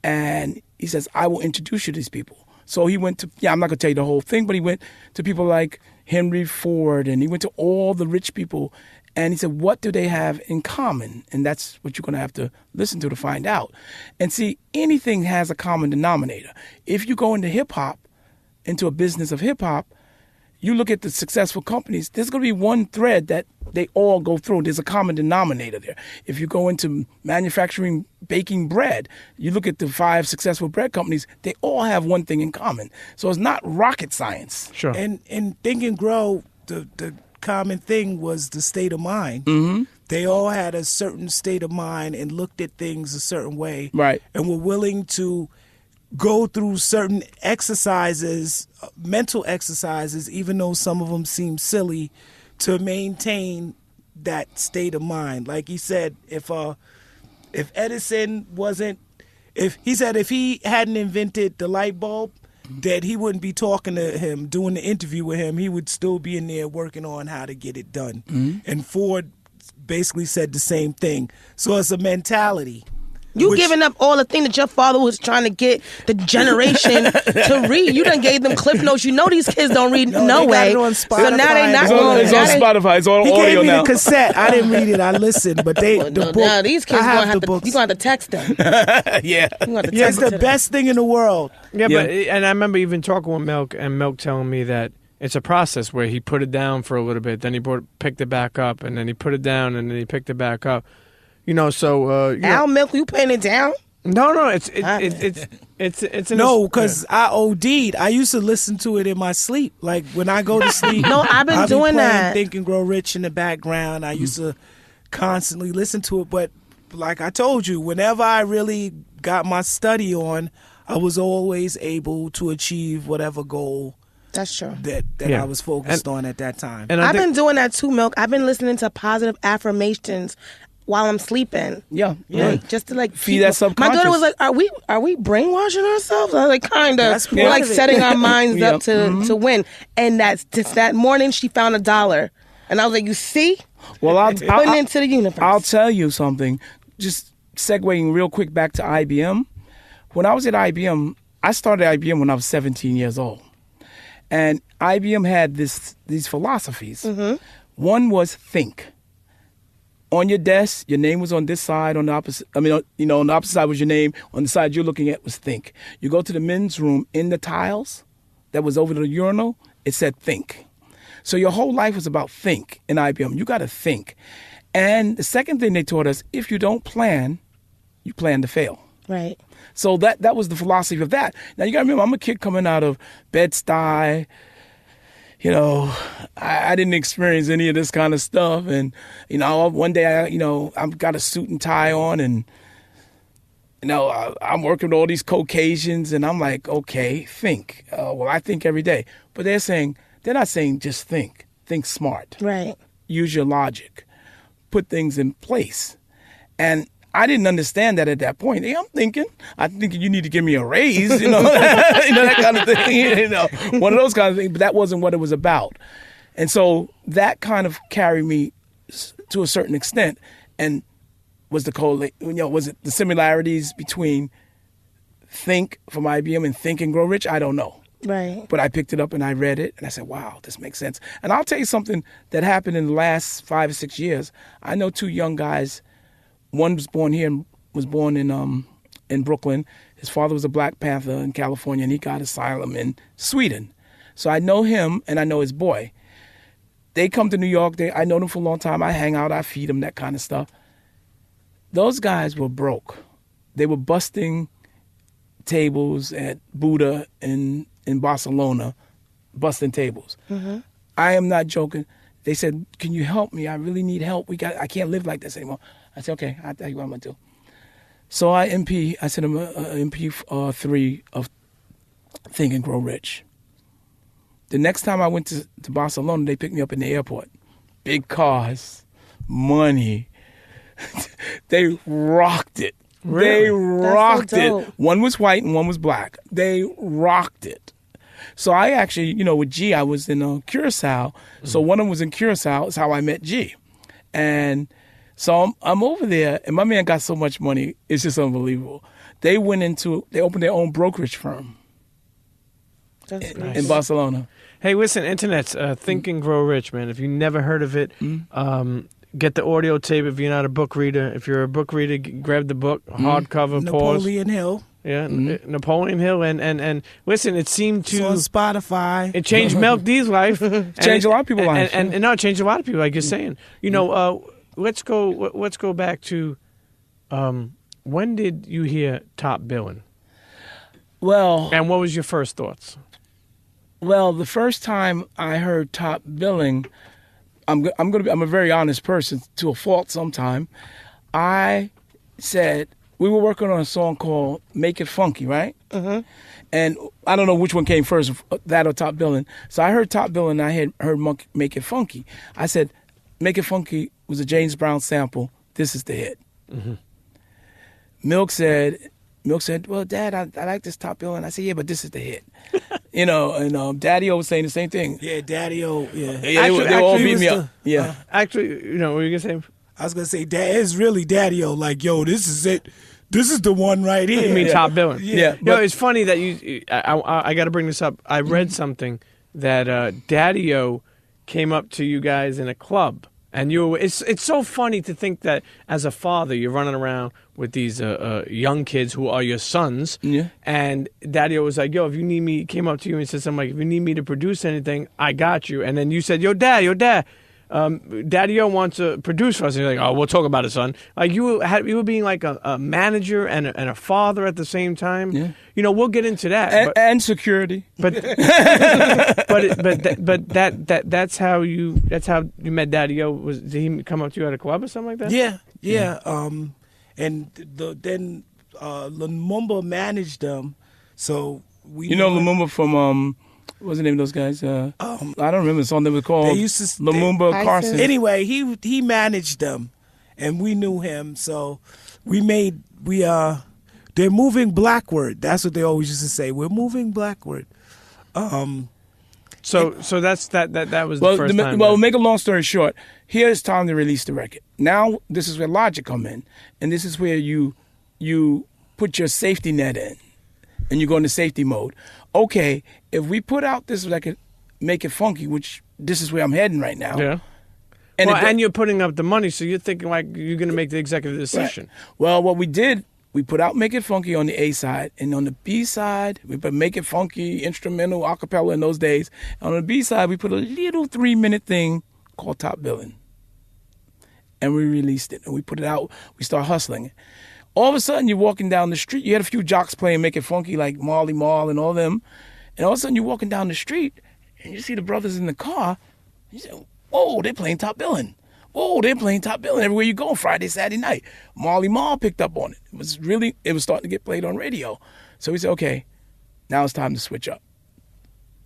And he says, I will introduce you to these people. So he went to, I'm not going to tell you the whole thing, but he went to people like Henry Ford, and he went to all the rich people, and he said, what do they have in common? And that's what you're going to have to listen to find out. And see, anything has a common denominator. If you go into hip-hop, into a business of hip-hop, you look at the successful companies, there's going to be one thread that they all go through. There's a common denominator there. If you go into manufacturing, baking bread, you look at the 5 successful bread companies, they all have one thing in common. So it's not rocket science. Sure. And in Think and Grow, the common thing was the state of mind. Mm-hmm. They all had a certain state of mind and looked at things a certain way. Right. And were willing to go through certain exercises, mental exercises, even though some of them seem silly, to maintain that state of mind. Like he said, if Edison wasn't, if he hadn't invented the light bulb, that he wouldn't be talking to him, doing the interview with him. He would still be in there working on how to get it done. Mm-hmm. And Ford basically said the same thing. So it's a mentality. You giving up all the thing that your father was trying to get the generation to read. You done gave them cliff notes. You know these kids don't read no they way. got it on So now they not It's going. on Spotify. It's on He audio gave me now. the cassette. I didn't read it. I listened, but the book. Now these kids I gonna have have the to. books. You gonna have to text them. Yeah. You gonna have to Yeah, it's text the them. best thing in the world. Yeah, Yeah. but and I remember even talking with Milk, and Milk telling me that it's a process where he put it down for a little bit, then he picked it back up, and then he put it down, and then he picked it back up. You know, so Al Milk, you putting it down? No, it's an No, because I OD'd. I used to listen to it in my sleep. Like when I go to sleep. No, I've been I'll be doing playing that. Think and Grow Rich in the background. I used to constantly listen to it. But like I told you, whenever I really got my study on, I was always able to achieve whatever goal That's true. that Yeah. I was focused on at that time. And I've been doing that too, Milk. I've been listening to positive affirmations while I'm sleeping. Yeah. Like, just to like Feed keep- that subconscious. My daughter was like, "Are we brainwashing ourselves?" I was like, "Kind of." That's We're part like of it. setting our minds Yeah. up to win. And that's just that morning she found $1, and I was like, "You see, Well, I'll putting it into the universe." I'll tell you something. Just segueing real quick back to IBM. When I was at IBM, I started IBM when I was 17 years old. And IBM had these philosophies. Mm-hmm. One was think. On your desk, your name was on this side. On the opposite, on the opposite side was your name. On the side you're looking at was think. You go to the men's room, in the tiles that was over the urinal, it said think. So your whole life was about think in IBM. You got to think. And the second thing they taught us, if you don't plan, you plan to fail. right. So that was the philosophy of that. Now you got to remember, I'm a kid coming out of Bed-Stuy. You know, I didn't experience any of this kind of stuff. And, one day, I've got a suit and tie on, and, I'm working with all these Caucasians, and I'm like, okay, think. Well, I think every day. But they're not saying just think. Think smart. Right. Use your logic. Put things in place. And I didn't understand that at that point. Hey, I'm thinking you need to give me a raise, that kind of thing, one of those kind of things. But that wasn't what it was about. And so that kind of carried me to a certain extent, and was was it the similarities between Think from IBM and Think and Grow Rich? I don't know. Right. But I picked it up and I read it, and I said, wow, this makes sense. And I'll tell you something that happened in the last 5 or 6 years. I know 2 young guys. One was born here and was born in Brooklyn. His father was a Black Panther in California, and he got asylum in Sweden. So I know him, and I know his boy. They come to New York. I know them for a long time. I hang out. I feed them, that kind of stuff. Those guys were broke. They were busting tables at Buddha in Barcelona, busting tables. Mm-hmm. I am not joking. They said, can you help me? I really need help. I can't live like this anymore. I said, okay, I'll tell you what I'm going to do. So I sent him a MP3 of Think and Grow Rich. The next time I went to Barcelona, they picked me up in the airport. Big cars, money. They rocked it. Really? They rocked so dope. it. One was white and one was black. They rocked it. So I actually, with G, I was in Curacao. So one of them was in Curacao. Is how I met G. And So I'm over there, and my man got so much money, it's just unbelievable. They opened their own brokerage firm in Barcelona. Hey, listen, Internet's Think and Grow Rich, man. If you never heard of it, get the audio tape if you're not a book reader. If you're a book reader, grab the book, hardcover, Napoleon Hill. Yeah, Napoleon Hill. And listen, it seemed to... It's on Spotify. It changed Milk D's life. Changed a lot of people's lives. And no, it changed a lot of people, like you're saying. You know, let's go back to... when did you hear Top Billing? Well... And what was your first thoughts? Well, the first time I heard Top Billing, I'm a very honest person to a fault sometime. I said, we were working on a song called Make It Funky, right? Mm-hmm. And I don't know which one came first, that or Top Billing. So I heard Top Billing, and I had heard Make It Funky. I said, Make It Funky was a James Brown sample. This is the hit. Mm-hmm. Milk said, well, Dad, I like this Top Billing. I said, yeah, but this is the hit. You know, and Daddy-O was saying the same thing. Yeah, Daddy-O, yeah. They all beat me up. Yeah. Actually, you know, what were you going to say? I was going to say, it's really Daddy-O. Like, yo, this is it. This is the one right here. You mean Top Billing? Yeah. You know, it's funny that I got to bring this up. I read something that Daddy-O came up to you guys in a club. And it's so funny to think that as a father, you're running around with these young kids who are your sons. Yeah. And Daddy-O was like, yo, if you need me, came up to you and said something like, if you need me to produce anything, I got you. And then you said, yo, Dad, Daddy-O wants to produce for us. And you're like, oh, we'll talk about it, son. Like you were being like a manager and a father at the same time. Yeah. You know, we'll get into that. And security. But that's how you met Daddy-O. Did he come up to you at a club or something like that? Yeah. And then Lumumba managed them. So we Lumumba from what's the name of those guys? I don't remember the song that was called. They used to Lumumba Carson. Anyway, he managed them, and we knew him. So they're moving blackward. That's what they always used to say. We're moving blackward. So that's that was the first time. Well, make a long story short, here's time to release the record. Now this is where logic come in, and this is where you put your safety net in, and you go into safety mode. Okay, if we put out this record, Make It Funky, which this is where I'm heading right now. Yeah. And you're putting up the money, so you're thinking like you're going to make the executive decision. Right. Well, what we did, we put out Make It Funky on the A side, and on the B side, we put Make It Funky, instrumental, a cappella in those days. And on the B side, we put a little 3-minute thing called Top Billing. And we released it, and we put it out. We start hustling it. All of a sudden, you're walking down the street. You had a few jocks playing Make It Funky, like Marley Marl and all them. And all of a sudden, you're walking down the street, and you see the brothers in the car. You say, whoa, they're playing Top Billing. Whoa, they're playing Top Billing everywhere you go, Friday, Saturday night. Marley Marl picked up on it. It was starting to get played on radio. So we said, okay, now it's time to switch up.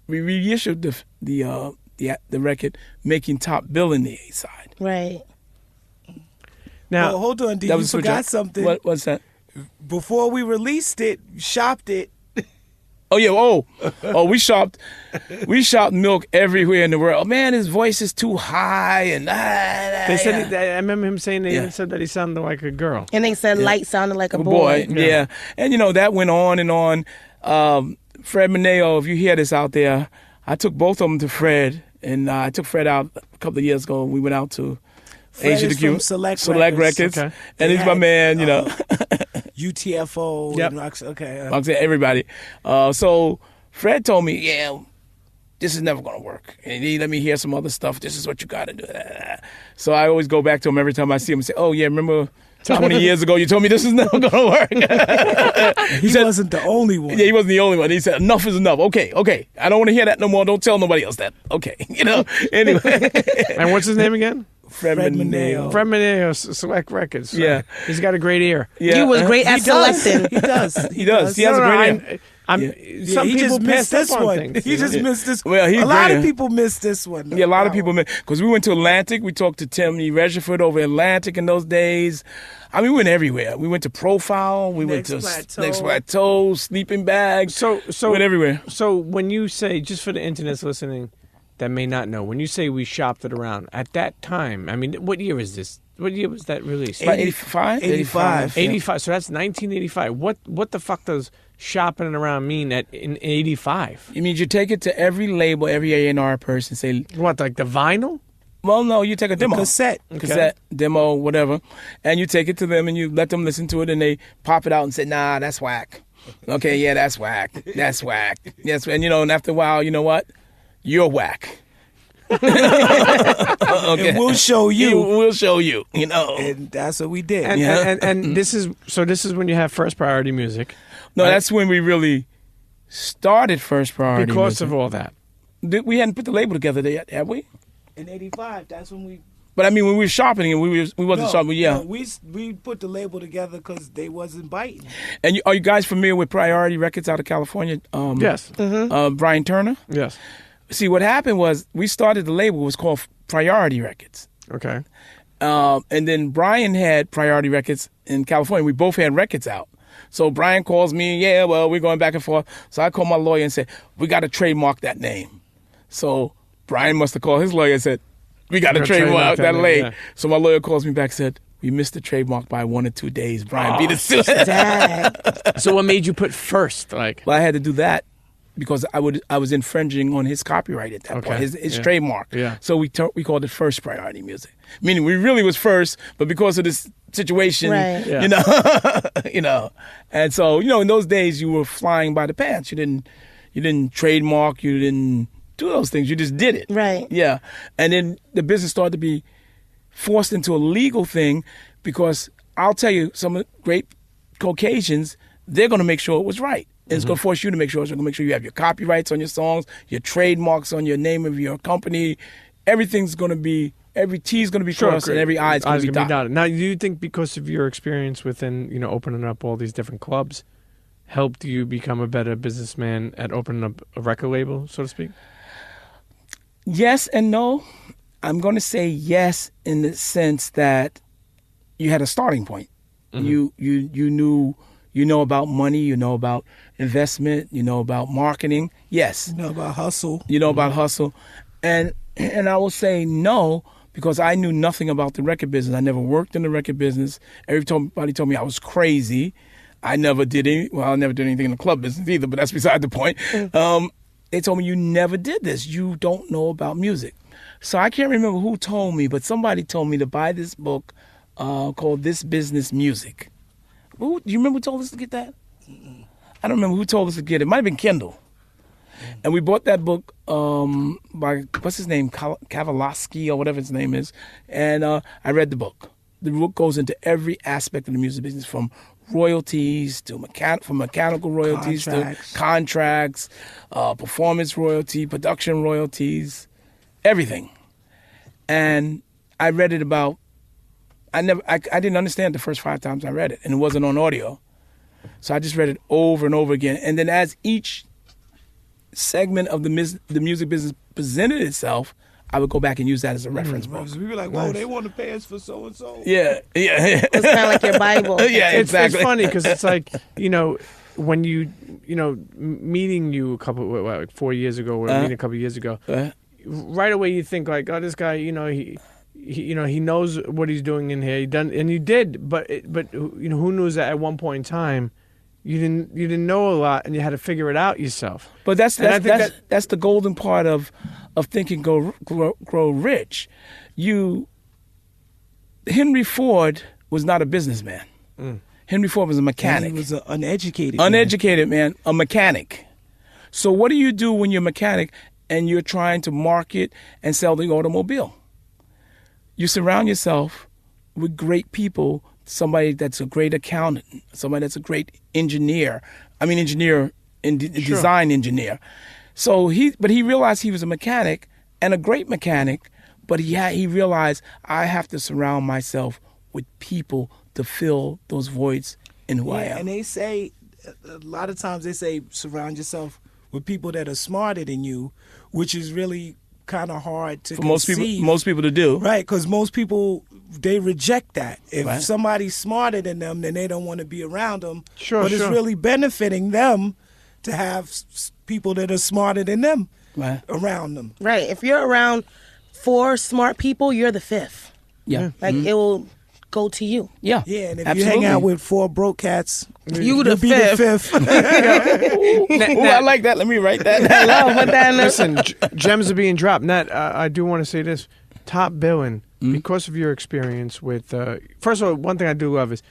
We reissued the record, making Top Billing the A side. Right. Now, hold on, D. You forgot something. What's that? Before we released it, shopped it. Oh yeah! Oh, we shopped Milk everywhere in the world. Man, his voice is too high, and they said. I remember him saying they even said that he sounded like a girl, and they said Light sounded like a boy. Yeah, and that went on and on. Fred Mineo, if you hear this out there, I took both of them to Fred, and I took Fred out a couple of years ago. We went out to Asia to Cuba, Select Records, okay. And he's my man. UTFO. Yep. Okay. Everybody. So Fred told me, yeah, this is never going to work. And he let me hear some other stuff. This is what you got to do. So I always go back to him every time I see him and say, oh, yeah, remember 20 years ago you told me this is never going to work. He said, wasn't the only one. Yeah, he wasn't the only one. He said, enough is enough. Okay. I don't want to hear that no more. Don't tell nobody else that. Okay. Anyway. And what's his name again? Fred Mineo. Fred Mineo, Select Records. Yeah. He's got a great ear. Yeah. He was great at selecting. He does. He has a great ear. Some he people just missed this one. He just missed this one. Well, a lot of people missed this one. Yeah, a lot of people missed. Because we went to Atlantic. We talked to Timmy Regiford over Atlantic in those days. I mean, we went everywhere. We went to Profile. We went to Next Plateau, Sleeping Bags. So we went everywhere. So when you say, just for the internet's listening, that may not know, when you say we shopped it around, at that time, I mean, what year is this? What year was that released? About 85? 85. 85. So that's 1985. What the fuck does shopping it around mean in 85? It means you take it to every label, every A&R person, say, What, like the vinyl? well, no, you take a demo. Cassette. Demo, whatever, and you take it to them and you let them listen to it and they pop it out and say, nah, that's whack. Okay, yeah, that's whack. That's whack. Yes, and and after a while, you know what? You're whack. Okay. And we'll show you. We'll show you. And that's what we did. And this is when you have First Priority Music. No, right? that's when we really started First Priority Because Music. of all that. We hadn't put the label together yet, have we? In 85, that's when we... But I mean, when we were shopping, and we wasn't shopping. Yeah, no, we put the label together because they wasn't biting. And are you guys familiar with Priority Records out of California? Yes. Brian Turner. Yes. See, what happened was we started the label. It was called Priority Records. Okay. And then Brian had Priority Records in California. We both had records out. So Brian calls me, yeah, well, we're going back and forth. So I called my lawyer and said, we got to trademark that name. So Brian must have called his lawyer and said, we got to trademark that name. Yeah. So my lawyer calls me back and said, we missed the trademark by 1 or 2 days. Brian beat us to it. So what made you put first? Like, well, I had to do that because I was infringing on his copyright at that point, his trademark. Yeah. So we called it First Priority Music, meaning we really was first, but because of this situation, right. And so in those days you were flying by the pants. You didn't trademark. You didn't do those things. You just did it. Right. Yeah. And then the business started to be forced into a legal thing because I'll tell you, some great Caucasians, they're going to make sure it was right. It's going to force you to make sure. It's going to make sure you have your copyrights on your songs, your trademarks on your name of your company. Everything's going to be, every T's going to be crossed and every I's going to be dotted. Now, do you think because of your experience within, opening up all these different clubs, helped you become a better businessman at opening up a record label, so to speak? Yes and no. I'm going to say yes in the sense that you had a starting point. You know about money, you know about investment, you know about marketing. Yes. You know about hustle. You know about hustle. And I will say no because I knew nothing about the record business. I never worked in the record business. Everybody told me I was crazy. I never did anything in the club business either, but that's beside the point. They told me, you never did this. You don't know about music. So I can't remember who told me, but somebody told me to buy this book called This Business Music. Do you remember who told us to get that? I don't remember who told us to get it. It might have been Kendall. And we bought that book by, what's his name, Kavalowski or whatever his name is. And I read the book. The book goes into every aspect of the music business, from royalties to mechanical royalties to contracts, performance royalty, production royalties, everything. And I read it about, I didn't understand the first 5 times I read it, and it wasn't on audio. So I just read it over and over again. And then as each segment of the music business presented itself, I would go back and use that as a reference book. We were like, whoa, they want to pay us for so-and-so. Yeah. It's kind of like your Bible. Yeah, exactly. It's funny because it's like, when meeting you 4 years ago or meeting a couple of years ago, right away you think like, oh, this guy, he knows what he's doing in here. And you did, but who knows that at one point in time you didn't know a lot and you had to figure it out yourself. But that's the golden part of thinking grow rich. Henry Ford was not a businessman. Henry Ford was a mechanic. And he was an uneducated man, a mechanic. So what do you do when you're a mechanic and you're trying to market and sell the automobile? You surround yourself with great people, somebody that's a great accountant, somebody that's a great engineer. Design engineer. So he realized he was a mechanic and a great mechanic, but he realized I have to surround myself with people to fill those voids in who I am. And they say, a lot of times they say, surround yourself with people that are smarter than you, which is really kind of hard to conceive. Most people to do. Right, because most people, they reject that. If somebody's smarter than them, then they don't want to be around them. Sure, but it's really benefiting them to have people that are smarter than them. Right. around them. Right. If you're around 4 smart people, you're the 5th. Yeah. Like it will go to you. Yeah. Yeah, and if absolutely. you hang out with 4 broke cats, You the you'll be the 5th. 5th. Ooh, I like that. Let me write that down. Hello, put that in the- Listen, gems are being dropped. Nat, I do want to say this. Top billing, because of your experience with... first of all, one thing I do love is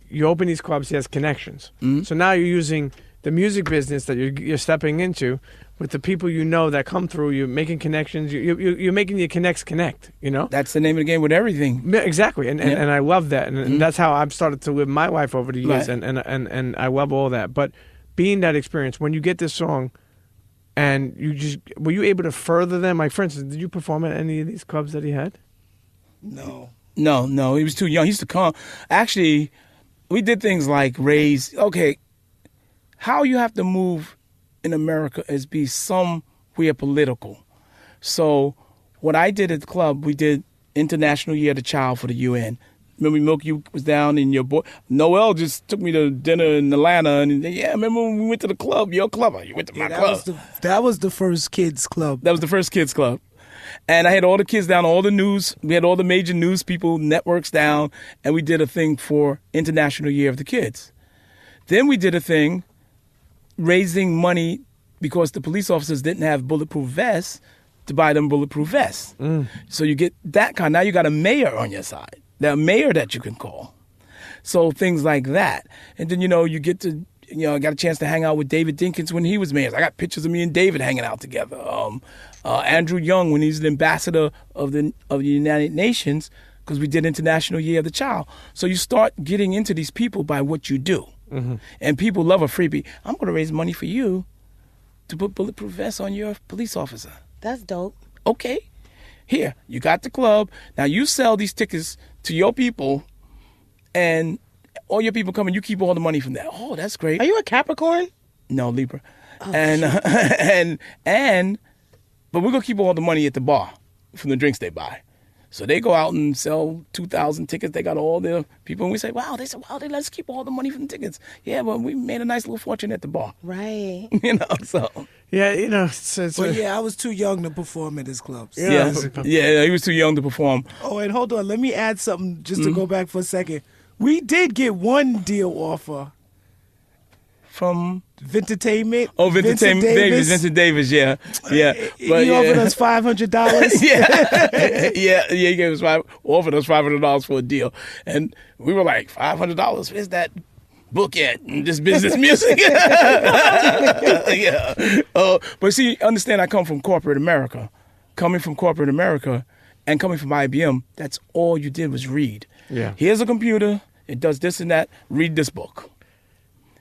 you open these clubs, he has connections. So now you're using the music business that you're stepping into with the people you know that come through. You're making connections. You're making your connects connect, you know? That's the name of the game with everything. Yeah, exactly, and I love that, and that's how I've started to live my life over the years, Right. and I love all that. But being that experience, when you get this song, and were you able to further them? Like, for instance, did you perform at any of these clubs that he had? No. No, he was too young. He used to come. Actually, we did things like raise. Okay, how you have to move in America is be somewhere political. So what I did at the club, we did International Year of the Child for the UN. Remember, Milk, you was down and your boy Noel just took me to dinner in Atlanta, and yeah, remember when we went to the club, your club? You went to my club. That was the first kids club. That was the first kids club. And I had all the kids down, all the news. We had all the major news people, networks down, and we did a thing for International Year of the Kids. Then we did a thing raising money because the police officers didn't have bulletproof vests to buy them bulletproof vests. So you get that kind. Now you got a mayor on your side, the mayor that you can call. So things like that. And then, you get to, I got a chance to hang out with David Dinkins when he was mayor. I got pictures of me and David hanging out together. Andrew Young, when he's the ambassador of the United Nations, because we did International Year of the Child. So you start getting into these people by what you do. And people love a freebie. I'm going to raise money for you to put bulletproof vests on your police officer. That's dope. Okay. Here, you got the club. Now you sell these tickets to your people, and all your people come and you keep all the money from that. Oh, that's great. Are you a Capricorn? No, Libra. Oh, But we're going to keep all the money at the bar from the drinks they buy. So they go out and sell 2,000 tickets. They got all their people. And we say, wow, let's keep all the money from the tickets. Yeah, but we made a nice little fortune at the bar. Right. So. Yeah, But yeah, I was too young to perform at his clubs. Yeah, he was too young to perform. Oh, and hold on. Let me add something just to go back for a second. We did get one deal offer From Vintertainment. Oh, Vincent Davis, yeah. He offered us $500. He gave us offered us $500 for a deal, and we were like, $500? Where's that book at? And this business music. Yeah. But see, understand, I come from corporate America. Coming from corporate America and coming from IBM, that's all you did was read. Yeah. Here's a computer. It does this and that. Read this book.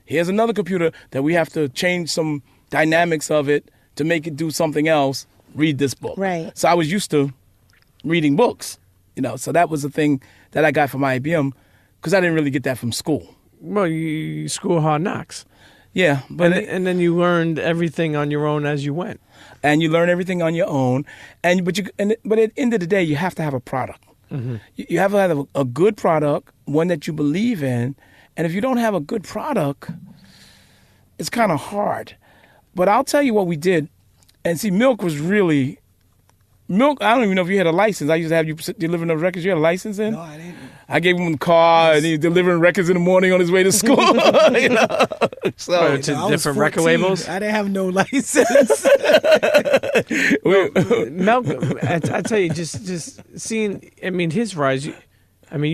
Here's another computer that we have to change some dynamics of it to make it do something else. Read this book. Right. So I was used to reading books, so that was the thing that I got from IBM because I didn't really get that from school. Well, you school hard knocks. Yeah. But And then you learned everything on your own as you went. And you learn everything on your own. But at the end of the day, you have to have a product. You have to have a good product, one that you believe in. And if you don't have a good product, it's kind of hard. But I'll tell you what we did. And see, Milk, I don't even know if you had a license. I used to have you delivering those records. You had a license in? No, I didn't. I gave him a car, and he was delivering records in the morning on his way to school. So To different record labels? I didn't have no license. Malcolm, I tell you, just seeing, his rise, you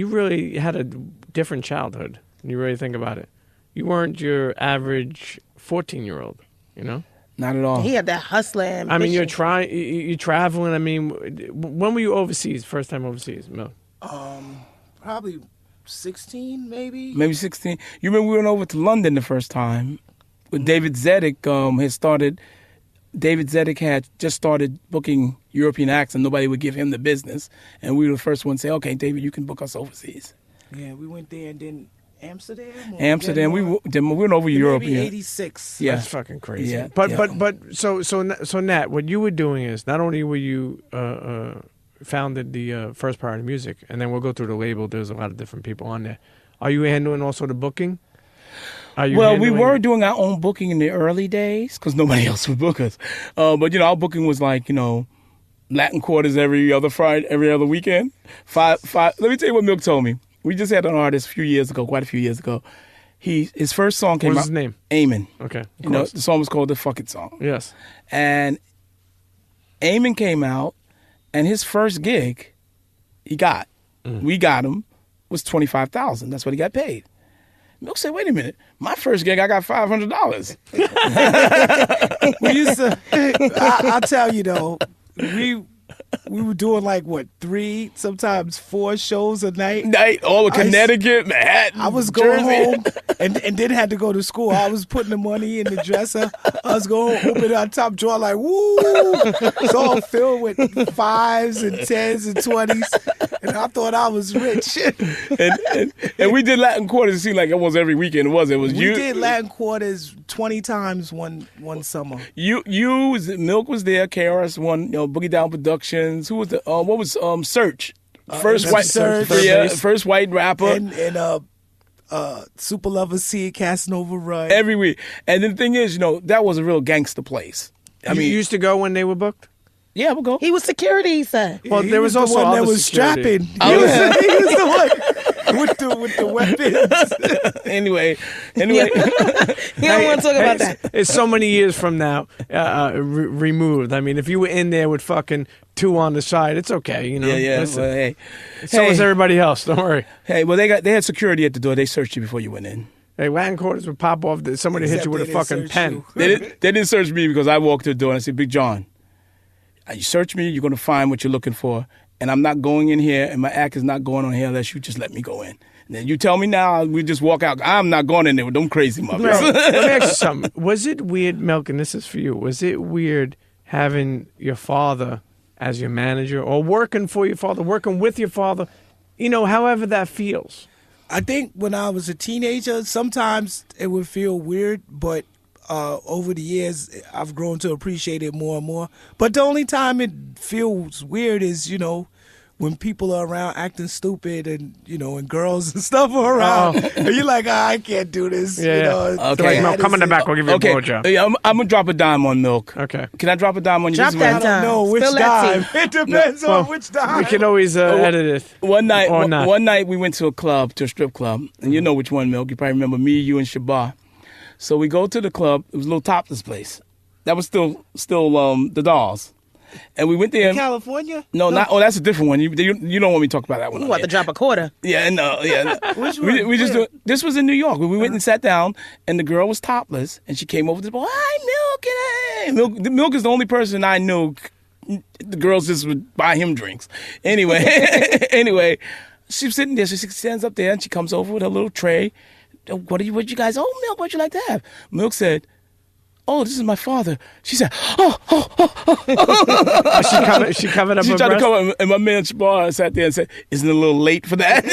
really had a different childhood. When you really think about it. You weren't your average 14-year-old, Not at all. He had that hustler ambition. you're traveling. When were you overseas? First time overseas, Mel? Probably 16, maybe. Maybe 16. You remember we went over to London the first time with David Zedek. David Zedek had just started booking European acts, and nobody would give him the business. And we were the first one to say, okay, David, you can book us overseas. Yeah, we went there and then Amsterdam. We went over Europe. Maybe 86. Yeah, That's fucking crazy. Yeah, But so Nat, what you were doing is not only were you founded the First Priority Music, and then we'll go through the label. There's a lot of different people on there. Are you handling also the booking? Well, we were doing our own booking in the early days because nobody else would book us. But our booking was like Latin quarters every other Friday, every other weekend. Five. Let me tell you what Milk told me. We just had an artist quite a few years ago. His first song came out. What's his name? Eamon. Okay. The song was called the Fuck It Song. Yes. And Eamon came out, and his first gig, we got him, was $25,000. That's what he got paid. Milk said, "Wait a minute, my first gig, I got $500." We used to. I'll tell you though, we were doing like 3, sometimes 4 shows a night. All of Connecticut, Manhattan. I was going home and then had to go to school. I was putting the money in the dresser. I was going home, open our top drawer like, woo! It's all filled with 5s and 10s and 20s. And I thought I was rich. and we did Latin quarters. It seemed like almost every weekend. It was we did Latin quarters 20 times one summer. Milk was there. KRS One, Boogie Down Productions. Who was the? What was Search? First white rapper. And Super Lover C, Casanova Run. Every week. And the thing is, that was a real gangster place. I mean, you used to go when they were booked? Yeah, we'll go. He was security, he said. Well, there was also the one that was security. strapping. He was the one with the weapons. Anyway. You don't want to talk about that. It's so many years from now removed. I mean, if you were in there with fucking 2 on the side, it's okay. Yeah. Listen, Well, hey. So was everybody else. Don't worry. Hey, well, they had security at the door. They searched you before you went in. Hey, Latin quarters would pop off. Somebody hit you with a fucking pen. They didn't search me because I walked to the door and I said, "Big John, you search me, you're going to find what you're looking for. And I'm not going in here, and my act is not going on here unless you just let me go in. And then you tell me now, we just walk out. I'm not going in there with them crazy mothers." Let me ask you something. Was it weird, Milk, and this is for you, was it weird having your father as your manager or working for your father, working with your father, however that feels? I think when I was a teenager, sometimes it would feel weird, but over the years, I've grown to appreciate it more and more. But the only time it feels weird is, when people are around acting stupid and, and girls and stuff are around. And you're like, I can't do this. Yeah. Okay. Milk, come in the back. We'll give you a blowjob. Yeah, I'm going to drop a dime on Milk. Okay. Can I drop a dime on you? Drop that dime. I don't know which dime. It depends on which dime. We can always edit it. One night we went to a strip club. And you know which one, Milk. You probably remember me, you, and Shabar. So we go to the club. It was a little topless place. That was still the Dolls. And we went there. In California? No, not. Oh, that's a different one. You don't want me to talk about that one. You want to drop a quarter? Yeah, no, yeah. Which one? We just this was in New York. We went and sat down, and the girl was topless, and she came over to the bar. "Hi, Milk, and hey." Milk is the only person I knew. The girls just would buy him drinks. Anyway, she was sitting there. So she stands up there, and she comes over with her little tray. What you guys? "Oh, Milk, what'd you like to have?" Milk said, "Oh, this is my father." She said, "Oh." She covered up She her tried to breast? cover, and my man Shabar sat there and said, "Isn't it a little late for that?"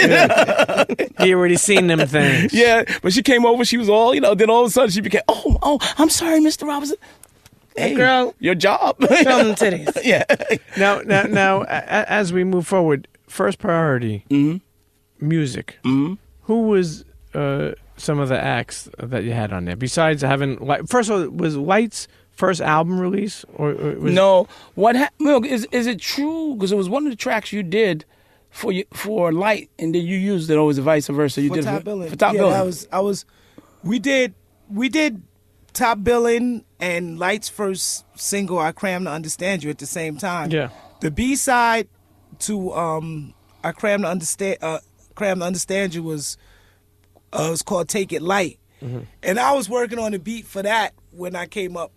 He already seen them things. Yeah, but she came over. She was all, then all of a sudden she became, "Oh, I'm sorry, Mr. Robinson." Hey, girl, your job. show them titties. Yeah. Now, as we move forward, first priority, music. Mm-hmm. Who was some of the acts that you had on there besides having? First of all, was Light's first album release or was no? Milk, is it true? Because it was one of the tracks you did for Light, and then you used it, or was it vice versa? You for did Top it Billing. for Top Billing. We did Top Billing and Light's first single, "I Cram to Understand You," at the same time. Yeah. The B-side to "I Cram to Understand You" was called "Take It Light," and I was working on the beat for that when I came up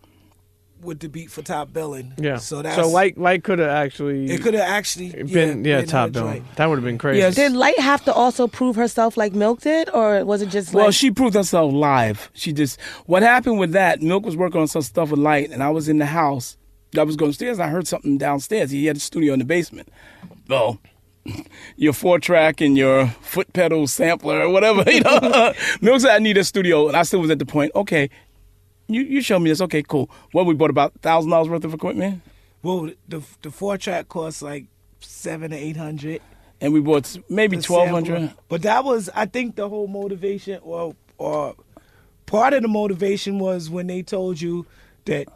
with the beat for Top Billing. Yeah. So Light could have actually. It could have actually been Top Billing. That would have been crazy. Yes. Did Light have to also prove herself like Milk did, or was it just Well, like... she proved herself live. What happened with that, Milk was working on some stuff with Light, and I was in the house. I was going upstairs, and I heard something downstairs. He had a studio in the basement. Well, your 4-track and your foot pedal sampler or whatever, Milk said, "I need a studio," and I still was at the point, okay, you show me this. Okay, cool. Well, we bought about $1,000 worth of equipment. Well, the 4-track cost like $700 to $800. And we bought maybe $1,200. But that was, I think, the whole motivation, or part of the motivation was when they told you that,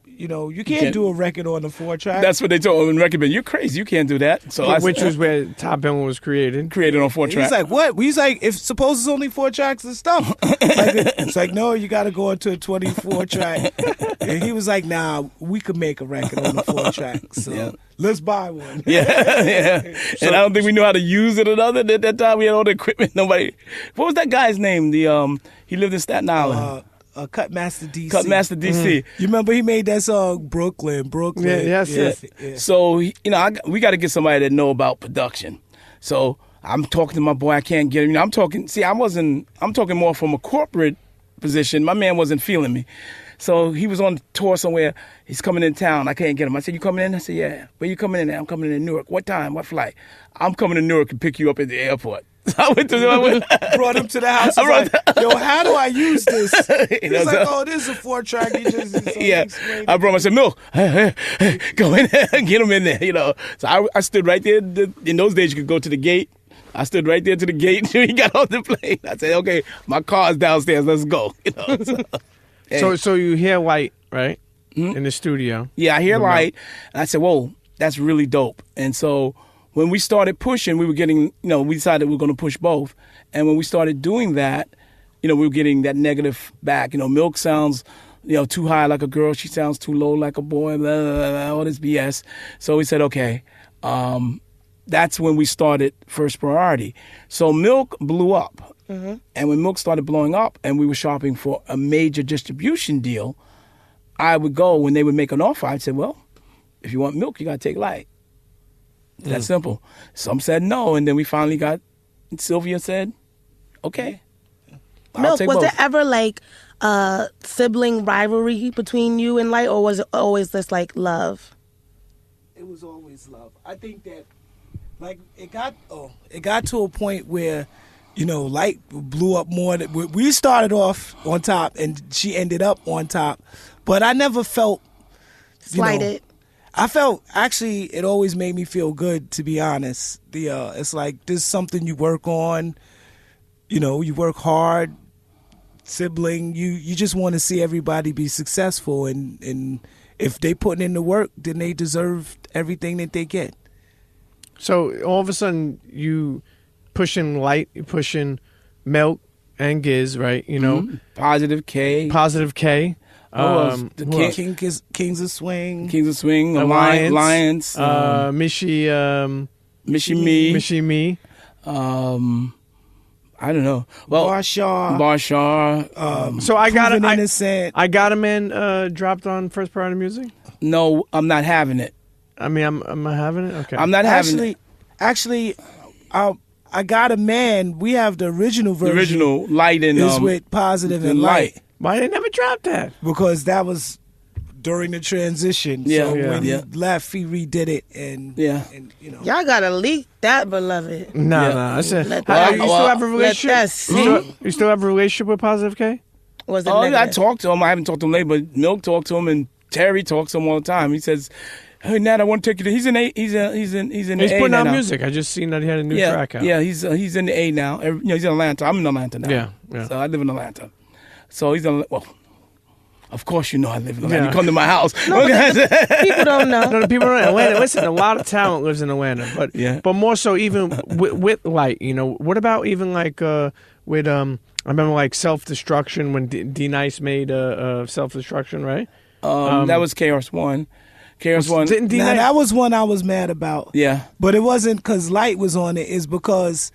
you can't do a record on the 4-track. That's what they told him in record. But you're crazy. You can't do that. So which was where Top Billing was created. Created on 4-track. He's like, what? He's like, if suppose it's only 4 tracks and stuff. It's like, no, you got to go into a 24-track. And he was like, nah, we could make a record on the 4-track. So let's buy one. Yeah. And I don't think we knew how to use it or nothing. At that time, we had all the equipment. Nobody. What was that guy's name? He lived in Staten Island. Cutmaster DC. Cutmaster DC. You remember he made that song Brooklyn. Yeah. So we got to get somebody that know about production. So I'm talking to my boy. I can't get him. I'm talking. See, I'm talking more from a corporate position. My man wasn't feeling me. So he was on tour somewhere. He's coming in town. I can't get him. I said, you coming in? I said, yeah. Where you coming in at? I'm coming in Newark. What time? What flight? I'm coming to Newark and pick you up at the airport. I brought him to the house. I was like, yo, how do I use this? He's like, oh, this is a 4-track. I brought him. I said, Milk, go in there and get him in there. So I stood right there. In those days, you could go to the gate. I stood right there to the gate until he got off the plane. I said, okay, my car's downstairs. Let's go. So you hear light, right, in the studio? Yeah, I hear light. And I said, whoa, that's really dope. And so when we started pushing, we were getting, we decided we were going to push both. And when we started doing that, we were getting that negative back. Milk sounds, too high like a girl. She sounds too low like a boy, blah, blah, blah, all this BS. So we said, okay, that's when we started First Priority. So Milk blew up. Mm-hmm. And when Milk started blowing up and we were shopping for a major distribution deal, I would go, when they would make an offer, I'd say, well, if you want Milk, you got to take Light. That's simple. Some said no, and then we finally got, Sylvia said, okay. Milk, was there ever like sibling rivalry between you and Light, or was it always just like love? It was always love. I think that it got to a point where, Light blew up more. We started off on top, and she ended up on top. But I never felt slighted. I felt, actually, it always made me feel good, to be honest. It's like, this is something you work on. You work hard. Sibling, you just want to see everybody be successful. And if they putting in the work, then they deserve everything that they get. So all of a sudden, you pushing Light, you pushing Milk and Giz, right? Positive K. Kings of Swing. Lions. Mishi Me. I don't know. Well, Barshar. So I got Innocent. I got a man dropped on First Priority Music. No, I'm not having it. I mean, I'm not having it. Okay, I'm not having it. Actually, I got a man. We have the original version. The original Light and is with Positive and Light. Why they never dropped that? Because that was during the transition. So when he left, he redid it, and y'all gotta leak that, beloved. No. I said, you still have a relationship? You still have a relationship with Positive K? I talked to him. I haven't talked to him lately, but Milk talked to him, and Terry talks to him all the time. He says, "Hey Nat, I want to take you to." He's in A. He's putting out music. I just seen that he had a new track out. Yeah, he's in the A now. He's in Atlanta. I'm in Atlanta now. Yeah. So I live in Atlanta. So he's in. Well, of course you know I live in Atlanta. You come to my house. No, people don't know. No, people don't know. Atlanta. Listen, a lot of talent lives in Atlanta, but more so even with Light. What about even like with I remember like Self Destruction when D Nice made Self Destruction, right? That was KRS-One. KRS-One. Now that was one I was mad about. Yeah, but it wasn't because Light was on it. It's because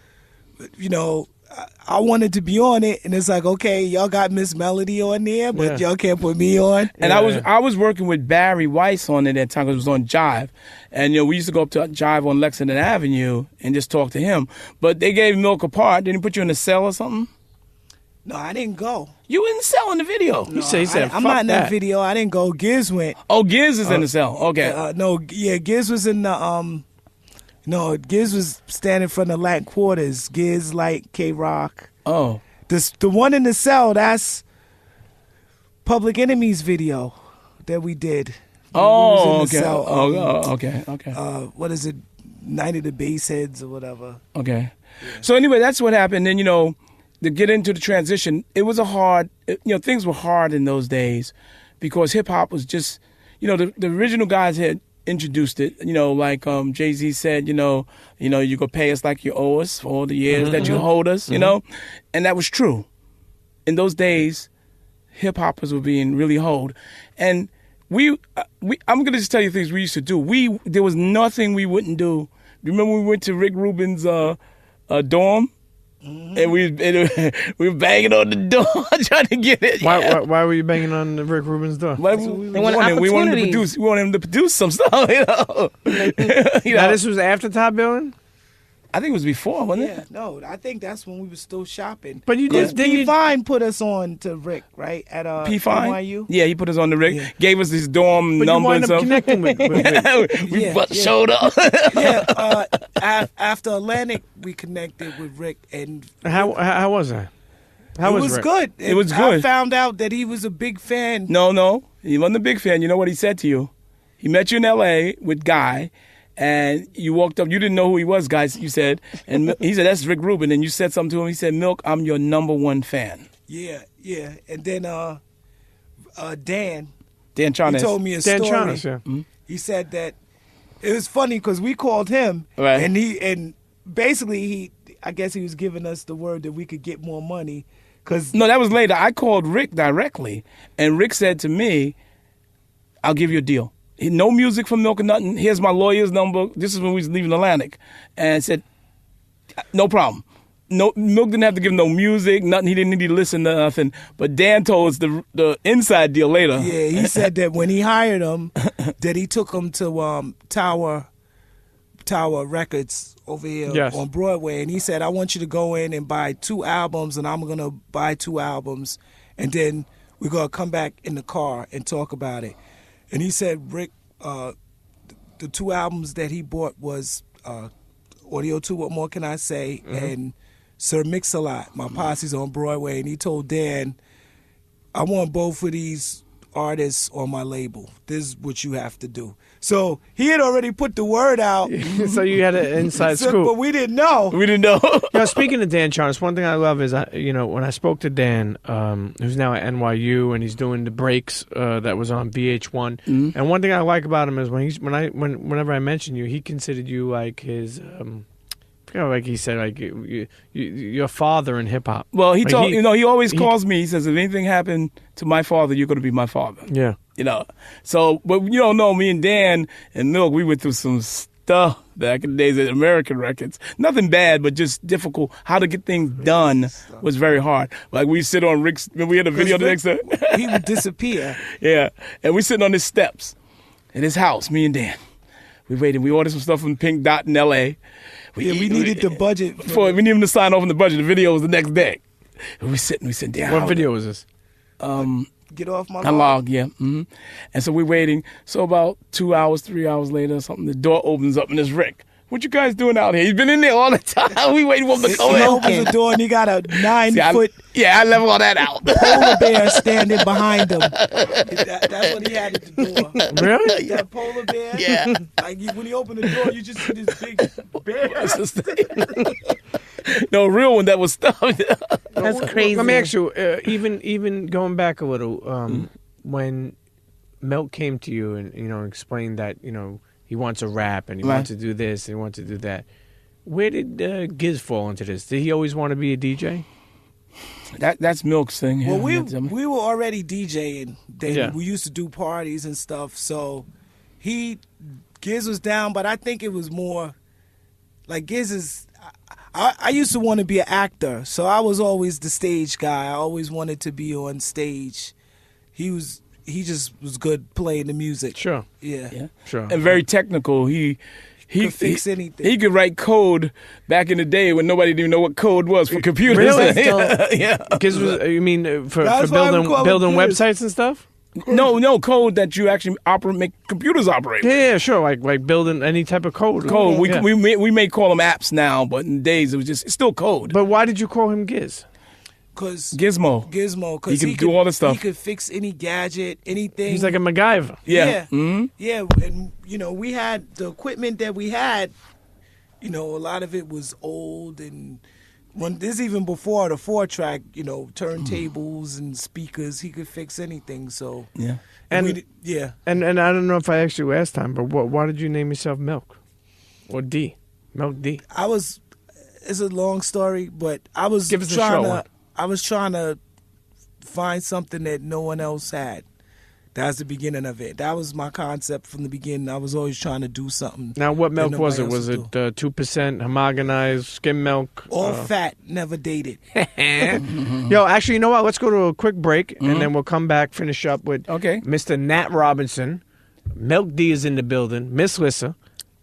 I wanted to be on it, and it's like, okay, y'all got Miss Melody on there, but y'all can't put me on. And I was working with Barry Weiss on it at that time because it was on Jive, and we used to go up to Jive on Lexington Avenue and just talk to him. But they gave Milk a part. Didn't he put you in a cell or something? No, I didn't go. You in the cell in the video? No, he said, I'm not in that video. I didn't go. Giz went. Oh, Giz is in the cell. Okay. Giz was in the No, Giz was standing in front of Latin Quarters. Giz, Light, K-Rock. Oh. The one in the cell, that's Public Enemy's video that we did. Oh, okay. Okay. What is it? Night of the Bassheads or whatever. Okay. Yeah. So anyway, that's what happened. Then, to get into the transition, it was things were hard in those days because hip hop was just, the original guys had introduced it, like Jay-Z said, you go pay us like you owe us for all the years that you hold us, and that was true. In those days, hip hoppers were being really hold, and I'm gonna just tell you things we used to do. There was nothing we wouldn't do. Remember we went to Rick Rubin's dorm, and we were banging on the door trying to get it. Why were you banging on Rick Rubin's door? We wanted him to produce some stuff. Now this was after Top Billing? I think it was before, wasn't it? Yeah, no, I think that's when we were still shopping. But you did. P. Fine put us on to Rick, right? At P. Fine? NYU? Yeah, he put us on the Rick. Yeah. Gave us his dorm but number and stuff. Connecting with we showed up. After Atlantic, we connected with Rick. And how was that? How was it? Rick? Good. It was good. I found out that he was a big fan. No, he wasn't a big fan. You know what he said to you? He met you in L.A. with Guy. And you walked up, you didn't know who he was, guys, you said. And he said, that's Rick Rubin. And you said something to him. He said, Milk, I'm your number one fan. Yeah. And then Dan Charnas. He told me a story. Dan Charnas, yeah. Mm-hmm. He said that it was funny because we called him. Right. And basically, I guess he was giving us the word that we could get more money. No, that was later. I called Rick directly. And Rick said to me, I'll give you a deal. No music from Milk or nothing. Here's my lawyer's number. This is when we was leaving Atlantic. And said, no problem. No, Milk didn't have to give no music, nothing. He didn't need to listen to nothing. But Dan told us the inside deal later. Yeah, he said that when he hired him, that he took him to Tower Records over here on Broadway. And he said, I want you to go in and buy 2 albums, and I'm going to buy 2 albums. And then we're going to come back in the car and talk about it. And he said, Rick, the 2 albums that he bought was Audio 2, What More Can I Say, and Sir Mix-a-Lot, My Posse's on Broadway. And he told Dan, I want both of these artists on my label. This is what you have to do. So he had already put the word out. So you had an inside scoop. But we didn't know. Speaking of Dan Charnas, one thing I love is, when I spoke to Dan, who's now at NYU, and he's doing the breaks that was on VH1. And one thing I like about him is whenever I mention you, he considered you like his... like he said, like your father in hip hop. Well, he always calls me. He says, if anything happened to my father, you're going to be my father. Yeah. So, but you don't know, me and Dan and Milk, we went through some stuff back in the days at American Records. Nothing bad, but just difficult. How to get things done was very hard. Like we sit on Rick's, we had a video the next day. He would disappear. Yeah. And we sitting on his steps in his house, me and Dan. We waited. We ordered some stuff from Pink Dot in L.A. We needed the budget. We needed him to sign off on the budget. The video was the next day. And we said, Dan. What video was this? Get Off My Log, yeah. Mm-hmm. And so we're waiting. So about 2 hours, 3 hours later, the door opens up and it's Rick. What you guys doing out here? He's been in there all the time. We waiting for him to go in. He opens the door and he got a 9-foot... I level all that out. Polar bear standing behind him. That's what he had at the door. Really? That polar bear. Yeah. Like when he opened the door, you just see this big bear. No, real one that was stuffed. That's crazy. Let me ask you, even going back a little, when Milk came to you and explained that he wants to rap and he wants to do this and he wants to do that, where did Giz fall into this? Did he always want to be a DJ? That's Milk's thing. Yeah. Well, we were already DJing. We used to do parties and stuff. So Giz was down, but I think it was more like Giz is. I used to want to be an actor, so I was always the stage guy. I always wanted to be on stage. He just was good playing the music. Sure. Yeah. Sure. And very technical. He could fix anything. He could write code back in the day when nobody didn't know what code was for computers. Really? Yeah. Because you mean for building websites and stuff? No, code that you actually make computers operate. Yeah, sure. Like building any type of code. We may call them apps now, but in the days it's still code. But why did you call him Giz? Because Gizmo, because he could do all the stuff. He could fix any gadget, anything. He's like a MacGyver. Yeah. Mm-hmm. Yeah, and we had the equipment that we had. A lot of it was old and when this even before the 4-track, turntables and speakers, he could fix anything. So yeah, and I don't know if I asked you last time, but why did you name yourself Milk or D? Milk D. It's a long story, but I was trying to find something that no one else had. That's the beginning of it. That was my concept from the beginning. I was always trying to do something. Now, what milk was it? Was it 2% homogenized skim milk? All fat, never dated. Yo, actually, you know what? Let's go to a quick break, and then we'll come back, finish up with Mr. Nat Robinson. Milk D is in the building. Miss Lissa.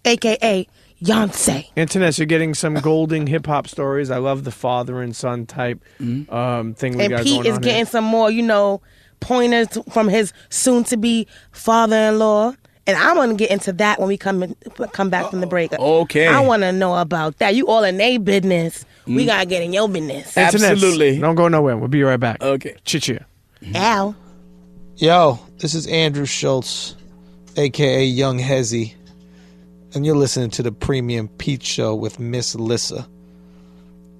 A.K.A. Yonsei. Internet, you're getting some golden hip-hop stories. I love the father and son type thing we got going on. And Pete is getting some more, pointers from his soon-to-be father-in-law. And I'm going to get into that when we come back from the break. Okay. I want to know about that. You all in their business. We got to get in your business. Absolutely. Don't go nowhere. We'll be right back. Okay. Chit-chia. Ow. Yo, this is Andrew Schultz, a.k.a. Young Hezzy. And you're listening to the Premium Pete Show with Miss Lissa.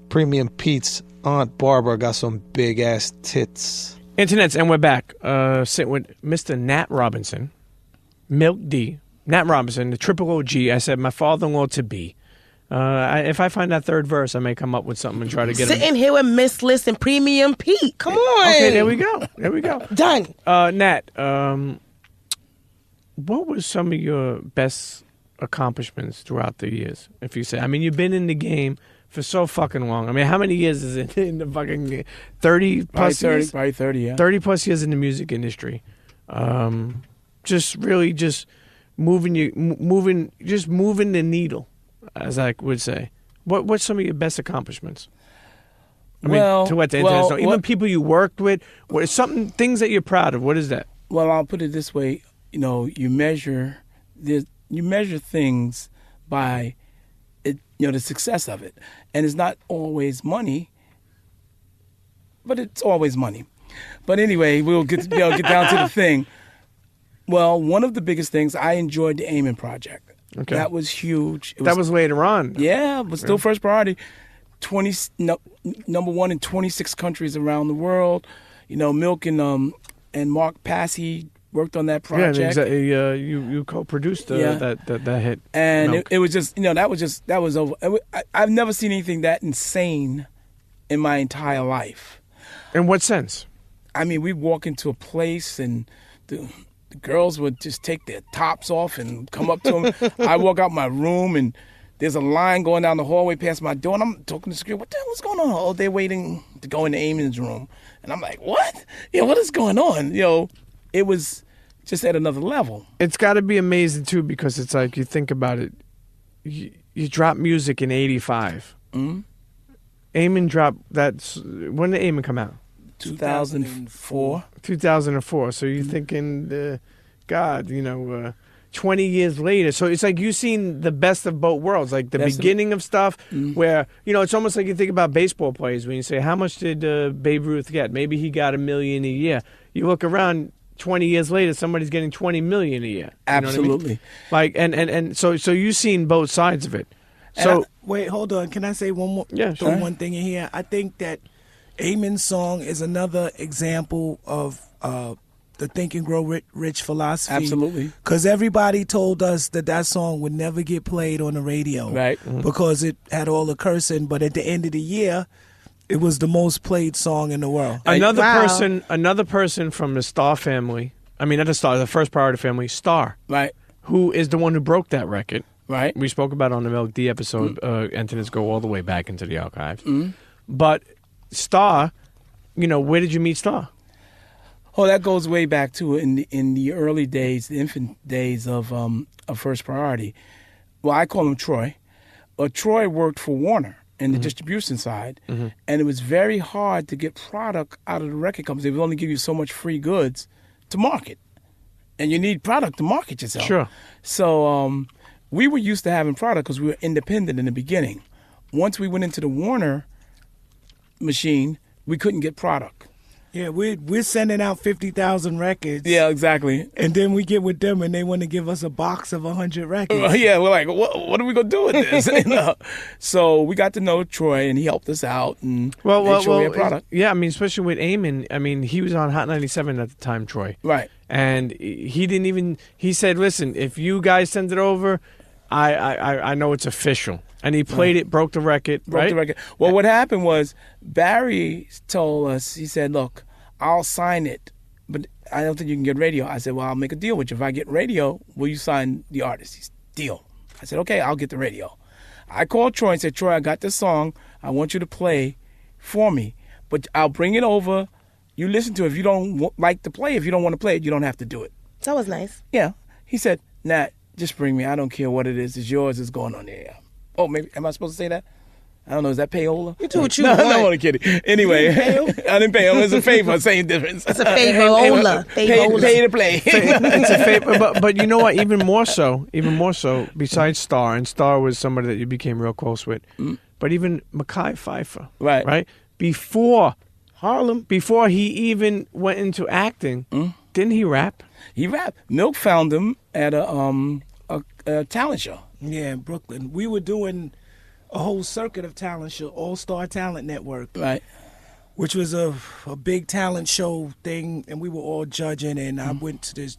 Premium Pete's Aunt Barbara got some big-ass tits. Internets, and we're back. Sitting with Mr. Nat Robinson, Milk D. Nat Robinson, the triple OG. I said my father-in-law to be. If I find that third verse, I may come up with something and try to get him. Sitting here with Miss Lissa and Premium Pete. Come on. Okay, there we go. Done. Nat, what were some of your best accomplishments throughout the years? If you say, I mean, you've been in the game for so fucking long. I mean, how many years is it in the fucking 30 plus years? Probably 30, yeah. 30 plus years in the music industry. Just really just moving the needle, as I would say. What's some of your best accomplishments? I mean, to let the internet know. Even people you worked with, things that you're proud of. What is that? Well, I'll put it this way. You measure things by it, the success of it. And it's not always money, but it's always money. But anyway, we'll get down to the thing. Well, one of the biggest things, I enjoyed the Amen Project. Okay. That was huge. That was later on. Yeah, but still first priority. Number one in 26 countries around the world. Milk and Mark Passy worked on that project. Yeah, exactly. You co-produced that hit. And it was just, that was over. I've never seen anything that insane in my entire life. In what sense? I mean, we walk into a place and the girls would just take their tops off and come up to them. I walk out my room and there's a line going down the hallway past my door, and I'm talking to security. What the hell is going on? Oh, they're waiting to go into Eamon's room. And I'm like, what? What is going on? It was just at another level. It's got to be amazing, too, because it's like, you think about it. You dropped music in 85. Mm-hmm. Eamon dropped that. When did Eamon come out? 2004. 2004. So you're thinking, 20 years later. So it's like you've seen the best of both worlds, like the beginning of stuff where, it's almost like you think about baseball players when you say, how much did Babe Ruth get? Maybe he got $1 million a year. You look around 20 years later, somebody's getting $20 million a year. Absolutely. Like, and so you've seen both sides of it. So wait, hold on. Can I say one more? Yeah, sure. One thing in here. I think that Amen's song is another example of the Think and Grow Rich philosophy. Absolutely. Because everybody told us that song would never get played on the radio. Right. Because it had all the cursing. But at the end of the year, it was the most played song in the world. Another person from the Star family, not the Star, the First Priority family, Star. Right. Who is the one who broke that record. Right. We spoke about it on the Milk D episode, and let's go all the way back into the archives. But Star, where did you meet Star? Oh, that goes way back to in the early days, the infant days of First Priority. Well, I call him Troy. Troy worked for Warner in the distribution side, and it was very hard to get product out of the record companies. They would only give you so much free goods to market, and you need product to market yourself. Sure. So we were used to having product because we were independent in the beginning. Once we went into the Warner machine, we couldn't get product. Yeah, we're sending out 50,000 records. Yeah, exactly. And then we get with them and they want to give us a box of 100 records. Yeah, we're like, what are we gonna do with this? So we got to know Troy, and he helped us out and made sure we had product. Yeah, I mean, especially with Eamon. I mean, he was on Hot 97 at the time, Troy. Right. And he didn't even. He said, "Listen, if you guys send it over, I know it's official." And he played it, broke the record. Broke the record. Well, what happened was Barry told us. He said, "Look, I'll sign it, but I don't think you can get radio." I said, "Well, I'll make a deal with you. If I get radio, will you sign the artist?" He said, "Deal." I said, "Okay, I'll get the radio." I called Troy and said, "Troy, I got this song. I want you to play for me, but I'll bring it over. You listen to it. If you don't like to play, if you don't want to play it, you don't have to do it." That was nice. Yeah. He said, "Nat, just bring me. I don't care what it is. It's yours. It's going on the air." Oh, maybe. Am I supposed to say that? I don't know. Is that payola? You do what you no, want. No, I'm only kidding. Anyway, I didn't pay him. It's a favor. Same difference. It's a favola. Pay to play. It's a favor, but you know what? Even more so. Besides Star, and Star was somebody that you became real close with. But even Mekhi Phifer, right? Before he even went into acting, didn't he rap? He rapped. Milk found him at a talent show. Yeah, in Brooklyn. We were doing a whole circuit of talent show, All-Star Talent Network. Right. Which was a big talent show thing, and we were all judging, and I went to this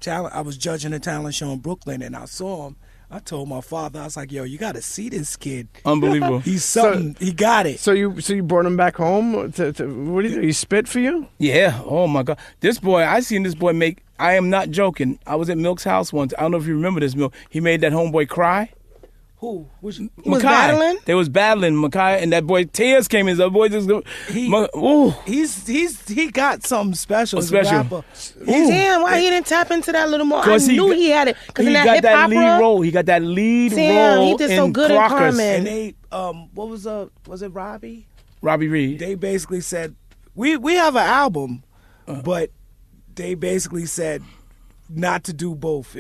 talent. I was judging a talent show in Brooklyn, and I saw him. I told my father, I was like, "Yo, you got to see this kid. Unbelievable. He's something. He got it." So you brought him back home? What did he do? He spit for you? Yeah. Oh, my God. This boy, I seen this boy make, I am not joking. I was at Milk's house once. I don't know if you remember this, Milk. He made that homeboy cry. Who? Was battling? They was battling, Mekhi, and that boy, tears came in. That boy just go, he got something special. Special. As a rapper. Damn, why he didn't tap into that a little more? I knew he had it. Because in that got hip that hop lead role. He got that lead role. He did so good in Carmen. And they, what was it Robbie? Robbie Reed. They basically said, we have an album, but they basically said not to do both.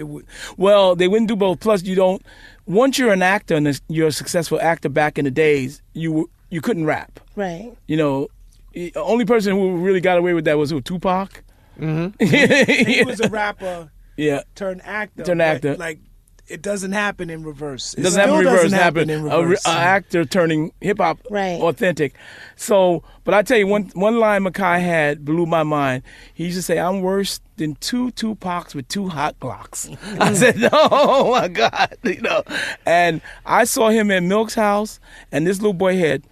Well, they wouldn't do both. Plus, you don't. Once you're an actor and you're a successful actor back in the days, you couldn't rap. Right. You know, the only person who really got away with that was who? Tupac. Mm-hmm. He was a rapper. Yeah. Turned actor. Turned actor. Like, it doesn't happen in reverse. It doesn't happen in reverse. An actor turning hip hop authentic. So, but I tell you, one line Mekhi had blew my mind. He used to say, "I'm worse than two Tupacs with two hot Glocks." I said, "Oh my God," you know. And I saw him at Milk's house, and this little boy had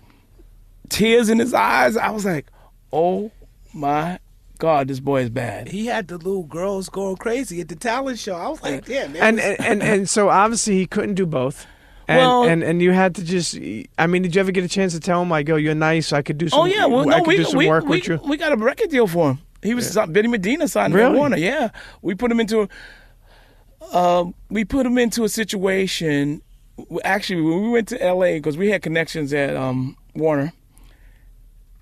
tears in his eyes. I was like, "Oh my God, this boy is bad." He had the little girls going crazy at the talent show. I was like, damn. And so obviously he couldn't do both. And you had to just. I mean, did you ever get a chance to tell him, like, "Oh, you're nice. I could do some. Oh yeah, well, no, I could do some work with you." We got a record deal for him. He was Benny Medina signed him at Warner. Yeah, we put him into. A situation. Actually, when we went to L.A. because we had connections at Warner.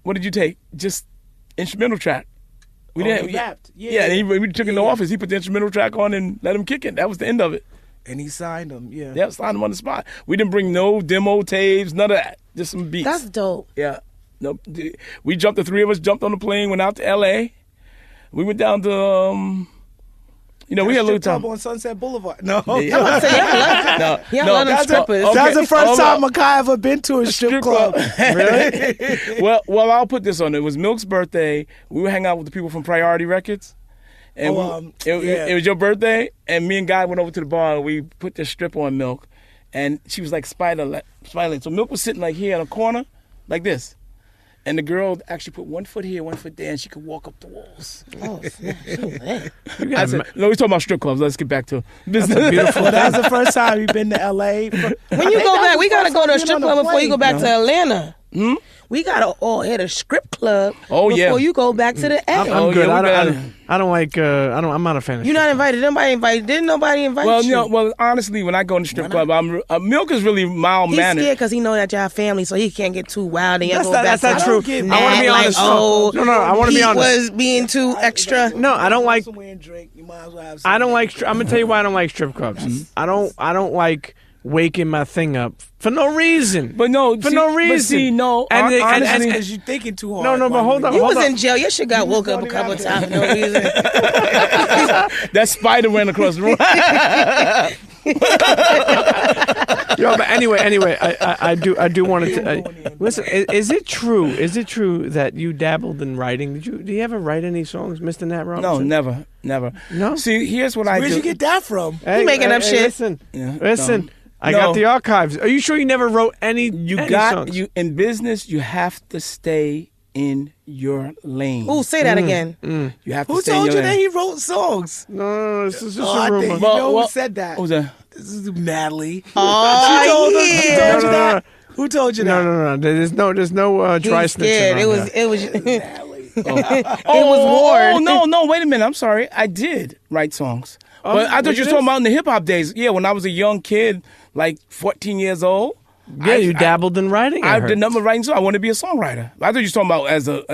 What did you take? Just instrumental track. We didn't. Rapped. We took him to the office. He put the instrumental track on and let him kick it. That was the end of it. And he signed him. Yeah. Yeah, signed him on the spot. We didn't bring no demo tapes, none of that. Just some beats. That's dope. Yeah. No, we jumped. The three of us jumped on the plane, went out to L.A. We went down to. We had a little time on Sunset Boulevard. No, no. That's the first time Mekhi ever been to a strip club. Really? Well, I'll put this on. It was Milk's birthday. We were hanging out with the people from Priority Records, and it was your birthday. And me and Guy went over to the bar and we put this strip on Milk, and she was like Spider. So Milk was sitting like here in a corner, like this. And the girl actually put 1 foot here, 1 foot there, and she could walk up the walls. Oh, I said, no, we're talking about strip clubs. Let's get back to business. That's beautiful. That was the first time you've been to L.A. When you go back, we got to go to a strip club before you go back to Atlanta. We got to all hit a strip club before you go back to the A. I'm good. I don't like, I'm not a fan of You're not invited. Nobody invited. Didn't nobody invite you? Well, honestly, when I go in the strip club, Milk is really mild-mannered. He's scared because he know that y'all family, so he can't get too wild. And that's not true. I want to be honest. I want to be honest. He was being too extra. No, I don't like. I'm gonna tell you why I don't like strip clubs. I don't like waking my thing up for no reason. But no, for no reason. But see, no, honestly, because you're thinking too hard. No, but hold on. You hold was on. in jail. Your shit got woke up a couple of times for no reason. That spider ran across the room. Yo, but anyway, I do want to listen. Is it true? Is it true that you dabbled in writing? Do you ever write any songs, Mr. Nat Robinson? No, never. No. See, here's what I do. Where'd you get that from? Hey, You making up shit. Listen, Yeah, listen. I No. got the archives. Are you sure you never wrote any? Songs? You in business. You have to stay in your lane. Ooh, say that again. You have to Who stay in told your you lane. that he wrote songs? No, this is just Oh, a I rumor. think you know who said that. What was that? This is Natalie. Oh, She told yeah. us. Who told you No. that? Who told you that? No. There's no dry He's snitching. scared. on It was. that. It was. Natalie. It was Ward. No, wait a minute. I'm sorry. I did write songs. But I thought you were talking about in the hip hop days. Yeah, when I was a young kid, like 14 years old. Yeah, you dabbled in writing. I heard. did nothing but writing songs. I wanted to be a songwriter. I thought you were talking about as a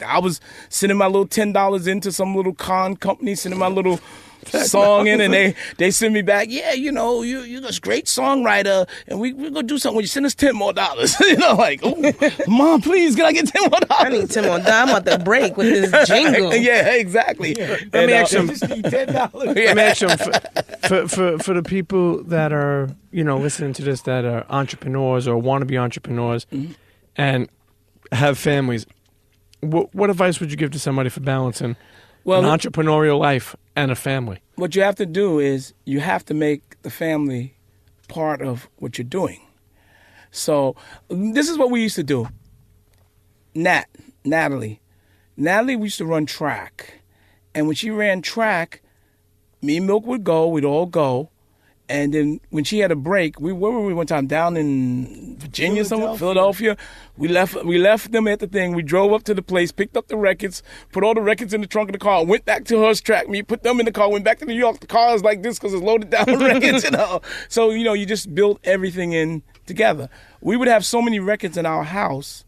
I was sending my little $10 into some little con company, sending my little song in, and they send me back. Yeah, you're a great songwriter, and we're gonna do something. When you send us $10 more, like, oh, Mom, please, can I get $10 more? I need Tim on. I'm about to break with this jingle. Yeah, exactly. Let me ask you. Just need $10. Let me ask you, for the people that are listening to this that are entrepreneurs or want to be entrepreneurs and have families, what advice would you give to somebody for balancing an entrepreneurial life and a family? What you have to do is you have to make the family part of what you're doing. So this is what we used to do. Natalie, we used to run track. And when she ran track, me and Milk would go, we'd all go. And then when she had a break, where were we one time? Down in Virginia, somewhere, Philadelphia. We left them at the thing. We drove up to the place, picked up the records, put all the records in the trunk of the car, went back to her track. Me, put them in the car, went back to New York. The car is like this because it's loaded down with records, So, you just build everything in together. We would have so many records in our house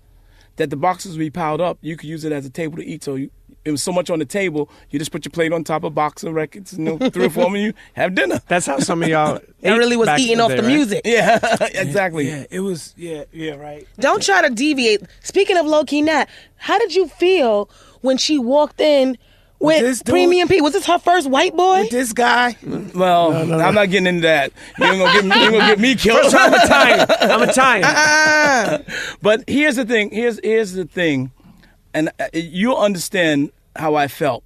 that the boxes we piled up, you could use it as a table to eat. So it was so much on the table, you just put your plate on top of a box of records, 3 or 4 of them, you have dinner. That's how some of y'all. It really was back in eating off day, the right? music. Yeah, exactly. Yeah, it was. Yeah, right. Don't try to deviate. Speaking of low-key Nat, how did you feel when she walked in with this dude? Premium P? Was this her first white boy? With this guy. Well, I'm not getting into that. You ain't gonna get me killed. First, I'm Italian. But here's the thing. Here's the thing, and you'll understand how I felt.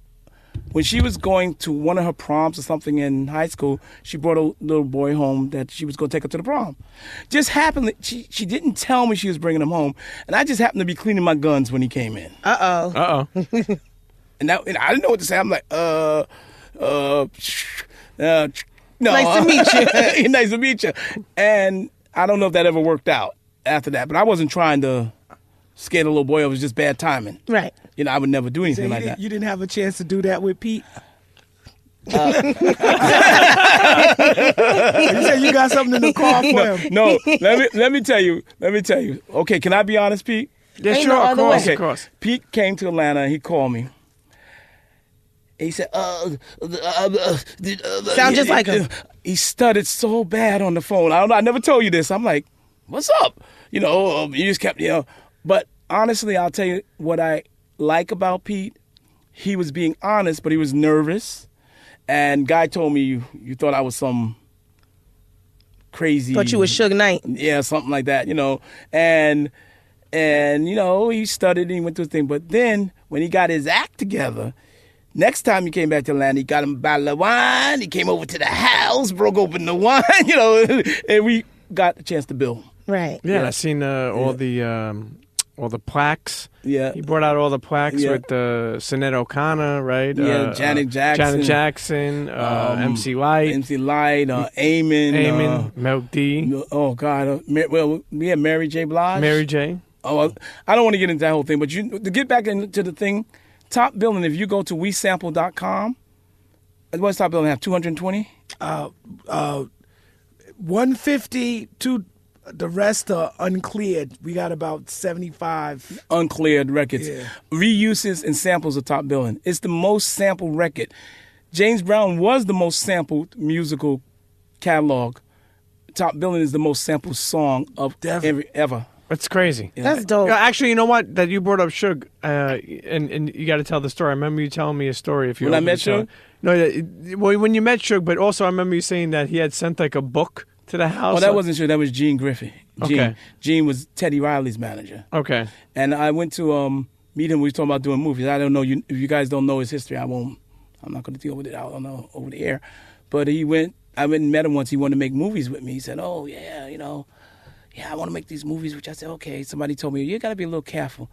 When she was going to one of her proms or something in high school, she brought a little boy home that she was going to take her to the prom. Just happened, she didn't tell me she was bringing him home, and I just happened to be cleaning my guns when he came in. Uh-oh. And I didn't know what to say. I'm like, no. Nice to meet you. Nice to meet you. And I don't know if that ever worked out after that, but I wasn't trying to scare the little boy. It was just bad timing. Right. I would never do anything like that. You didn't have a chance to do that with Pete? You said you got something in the car for him. No, let me tell you. Okay, can I be honest, Pete? Yeah, Ain't sure, no of other course, way. of course. Pete came to Atlanta and he called me. He said, Sound just like him. He stuttered so bad on the phone. I never told you this. I'm like, what's up? You just kept, But honestly, I'll tell you what I like about Pete. He was being honest, but he was nervous. And guy told me, you thought I was some crazy. Thought you was Suge Knight. Yeah, something like that, And he stuttered and he went through the thing. But then when he got his act together, next time he came back to Atlanta, he got him a bottle of wine. He came over to the house, broke open the wine, and we got a chance to build. Right. Yeah, I seen all the plaques. Yeah. He brought out all the plaques Yeah. with Sinead O'Connor, right? Yeah, Janet Jackson. MC Light. MC Light, Eamon. Milk D. Oh, God. Mary J. Blige. Mary J. Oh, I don't want to get into that whole thing, but to get back into the thing, Top Billing, if you go to wesample.com, what's Top Billing have, 220? 150 to the rest are uncleared. We got about 75 uncleared records. Yeah. Reuses and samples of Top Billing. It's the most sampled record. James Brown was the most sampled musical catalog. Top Billing is the most sampled song of ever. That's crazy. Yeah. That's dope. Actually, you know what? That you brought up Suge, and you got to tell the story. I remember you telling me a story. If you When I met Suge? No, well, when you met Suge, but also I remember you saying that he had sent like a book to the house. Oh, that wasn't Suge. That was Gene Griffey. Okay. Gene was Teddy Riley's manager. Okay. And I went to meet him. We were talking about doing movies. I don't know if you guys don't know his history. I'm not going to deal with it. I don't know over the air. But I went and met him once. He wanted to make movies with me. He said, "Oh yeah, I want to make these movies." Which I said, "Okay." Somebody told me you got to be a little careful.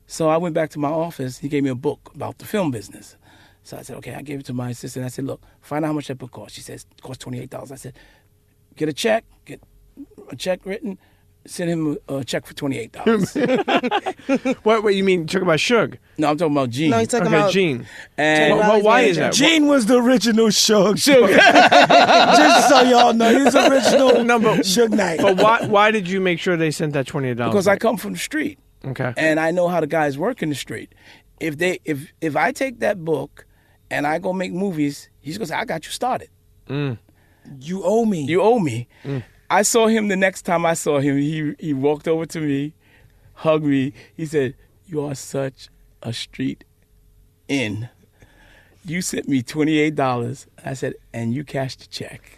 So I went back to my office. He gave me a book about the film business. So I said, "Okay." I gave it to my assistant. I said, "Look, find out how much that book costs." She says, "It costs $28." I said, "Get a check written, send him a check for $28." What you mean? Talk about Suge? No, I'm talking about Gene. No, he's talking about Gene. And Why is that? Gene was the original Suge. Just so y'all know, he's the original Suge Knight. But why did you make sure they sent that $28? Because I come from the street. Okay. And I know how the guys work in the street. If I take that book and I go make movies, he's gonna say, "I got you started. You owe me. You owe me." I saw him the next time I saw him. He walked over to me, hugged me. He said, "You are such a street in. You sent me $28." I said, "And you cashed the check."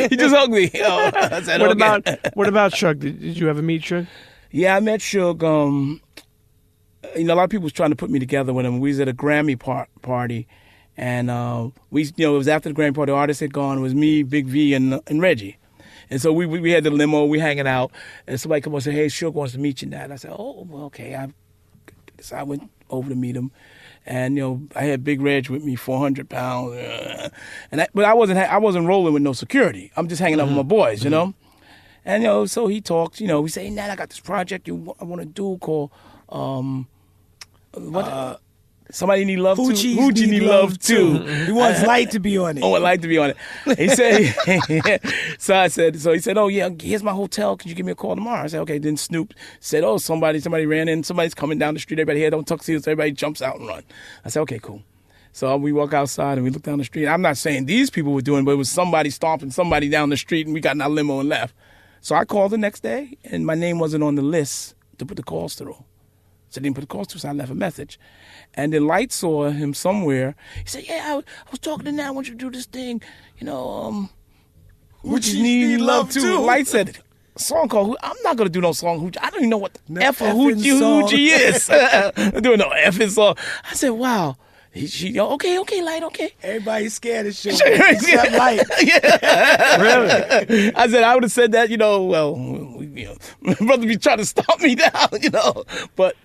He just hugged me. I said, What about Suge? Did you ever meet Suge? Yeah, I met Suge. A lot of people was trying to put me together with him. We was at a Grammy party, and it was after the Grammy party. The artists had gone. It was me, Big V, and Reggie. And so we had the limo. We hanging out, and somebody come up and said, "Hey, Suge wants to meet you, Nat." And I said, "Oh, well, okay." So I went over to meet him, and I had Big Reg with me, 400 pounds, but I wasn't rolling with no security. I'm just hanging out with my boys, And so he talked. We say, "Hey, Nat, I got this project I want to do called Somebody Need Love Too." Hoochie Need Love Too. He wants Light to be on it. Oh, I'd like to be on it. He said, so he said, "Oh yeah, here's my hotel. Could you give me a call tomorrow?" I said, "Okay." Then Snoop said, "Oh, somebody ran in. Somebody's coming down the street. Everybody here don't tuxedos. Everybody jumps out and run." I said, "Okay, cool." So we walk outside and we look down the street. I'm not saying these people were doing it, but it was somebody stomping somebody down the street, and we got in our limo and left. So I called the next day, and my name wasn't on the list to put the calls through. So I didn't put the calls through, so I left a message. And then Light saw him somewhere. He said, "Yeah, I was talking to Nat. I want you to do this thing. Hoochies Need Love Too." Light said, "A song called I'm not going to do no song Hoochie. I don't even know what the F of Hoochie is." I'm doing no effing song. I said, "Wow." She okay, Light, okay. Everybody's scared of Suge. Except Light. Really? I said, I would have said that, my brother be trying to stop me down, But,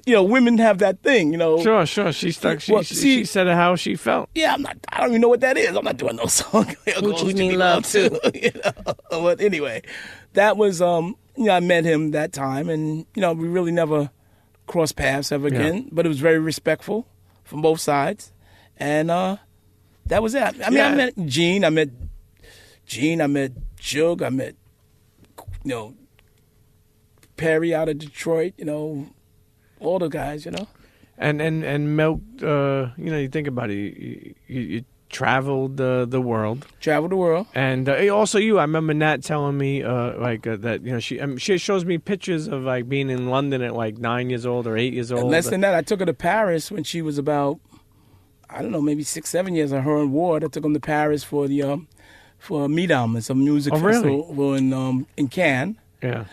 women have that thing, Sure. She stuck. She said it how she felt. Yeah, I don't even know what that is. I'm not doing no song. Hoochie Need Love Too. But anyway, that was, I met him that time, and, we really never cross paths ever again, but it was very respectful from both sides, and that was it. I met Gene, I met Suge, I met Perry out of Detroit, all the guys, And Milk, you think about it, you traveled the world. Traveled the world. And also you, I remember Nat telling me that, she shows me pictures of like being in London at like 9 years old or 8 years old. Less than that, I took her to Paris when she was about, I don't know, maybe 6-7 years. Her and Ward, I took them to Paris for Midam. It's a music festival in Cannes. Yeah.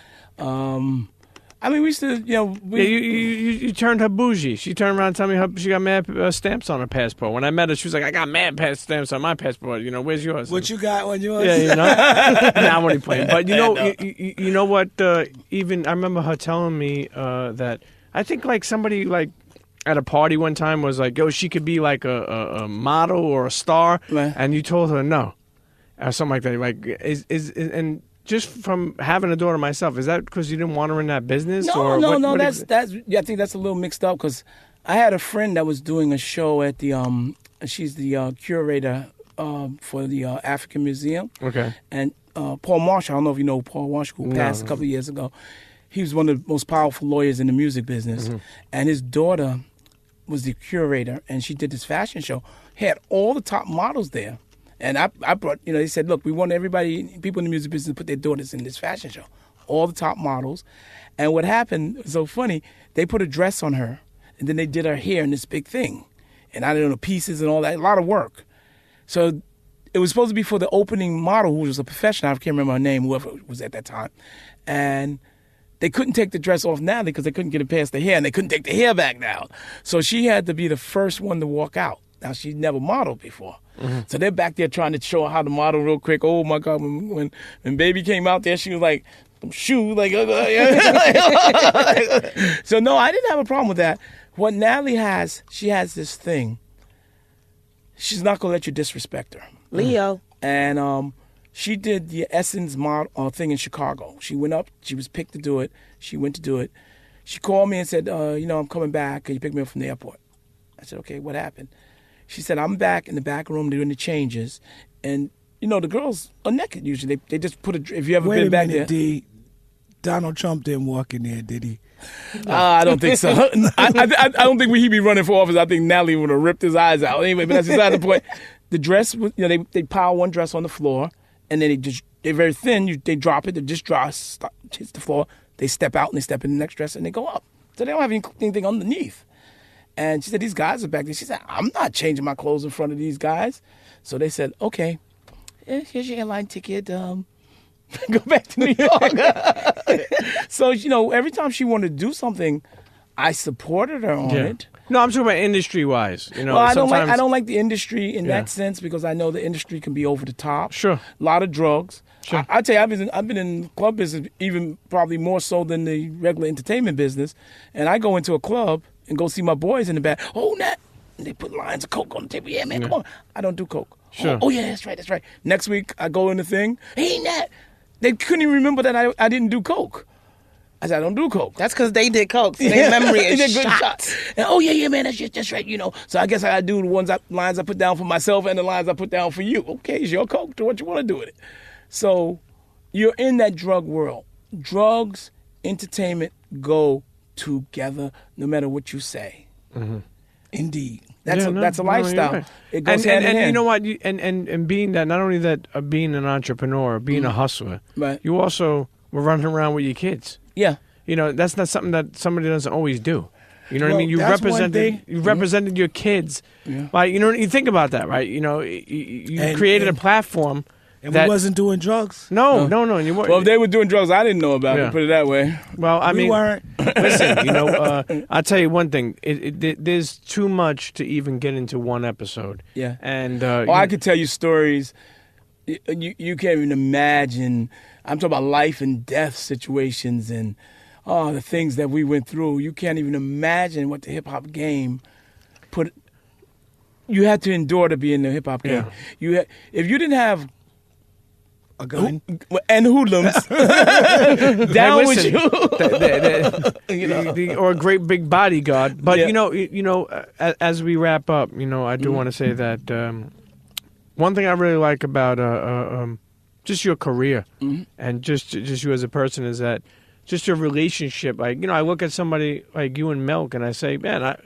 We used to, you turned her bougie. She turned around and told me she got mad stamps on her passport. When I met her, she was like, "I got mad stamps on my passport. Where's yours?" What you got on yours? Yeah, Nah, I'm only playing. But you know what? Even I remember her telling me that I think like somebody like at a party one time was like, "Yo, she could be like a model or a star," right. And you told her no, or something like that. Like and. Just from having a daughter myself, is that because you didn't want her in that business? No. That's. I think that's a little mixed up because I had a friend that was doing a show at the. She's the curator for the African Museum. Okay. And Paul Marshall, I don't know if you know Paul Marshall, who passed a couple of years ago. He was one of the most powerful lawyers in the music business, and his daughter was the curator, and she did this fashion show. Had all the top models there. And I brought, they said, look, we want people in the music business to put their daughters in this fashion show, all the top models. And what happened was so funny, they put a dress on her, and then they did her hair in this big thing. And I don't know, pieces and all that, a lot of work. So it was supposed to be for the opening model, who was a professional. I can't remember her name, whoever was at that time. And they couldn't take the dress off Natalie because they couldn't get it past the hair, and they couldn't take the hair back now. So she had to be the first one to walk out. Now, she'd never modeled before. Mm-hmm. So they're back there trying to show her how to model real quick. Oh, my God. When Baby came out there, she was like, shoe, like. So, no, I didn't have a problem with that. What Natalie has, she has this thing. She's not going to let you disrespect her. Leo. And she did the Essence model thing in Chicago. She went up. She was picked to do it. She went to do it. She called me and said, I'm coming back. Can you pick me up from the airport? I said, okay, what happened? She said, I'm back in the back room doing the changes. And, the girls are naked usually. They just put if you ever been back there. D, Donald Trump didn't walk in there, did he? I don't think so. I don't think he'd be running for office. I think Natalie would have ripped his eyes out. Anyway, but that's beside the point. The dress, they pile one dress on the floor, and then they're very thin. They drop it. They just hits the floor. They step out, and they step in the next dress, and they go up. So they don't have anything underneath. And she said, these guys are back there. She said, I'm not changing my clothes in front of these guys. So they said, okay, here's your airline ticket. Go back to New York. So, every time she wanted to do something, I supported her on it. No, I'm talking about industry-wise. Well, I don't like the industry in that sense because I know the industry can be over the top. Sure. A lot of drugs. Sure. I tell you, I've been in the club business even probably more so than the regular entertainment business. And I go into a club and go see my boys in the back. Oh, Nat. And they put lines of Coke on the table. Yeah, man, come on. I don't do Coke. Sure. Oh, yeah, that's right. Next week, I go in the thing. Hey, Nat. They couldn't even remember that I didn't do Coke. I said, I don't do Coke. That's because they did Coke. So their memory is shot. And, oh, yeah, man, that's right, So I guess I got to do the lines I put down for myself and the lines I put down for you. Okay, it's your Coke. Do what you want to do with it. So you're in that drug world. Drugs, entertainment go together no matter what you say. Mm-hmm. Indeed. That's a lifestyle. Right. It goes hand in hand. And you know what? And being that, not only that, being an entrepreneur, being a hustler, right. You also were running around with your kids. Yeah. That's not something that somebody doesn't always do. You know what I mean? You that's represented your kids. Yeah. Like, you think about that, right? You created a platform. And we wasn't doing drugs. No. You weren't. Well, if they were doing drugs, I didn't know about it, put it that way. Well, I mean, we weren't. Listen, I'll tell you one thing. There's too much to even get into one episode. Yeah. And I could tell you stories. You can't even imagine. I'm talking about life and death situations and the things that we went through. You can't even imagine what the hip-hop game you had to endure to be in the hip-hop game. Yeah. If you didn't have a gun and hoodlums down with you, or a great big bodyguard. But as we wrap up, I do want to say that one thing I really like about just your career and just you as a person is that just your relationship. Like, I look at somebody like you and Milk, and I say, man,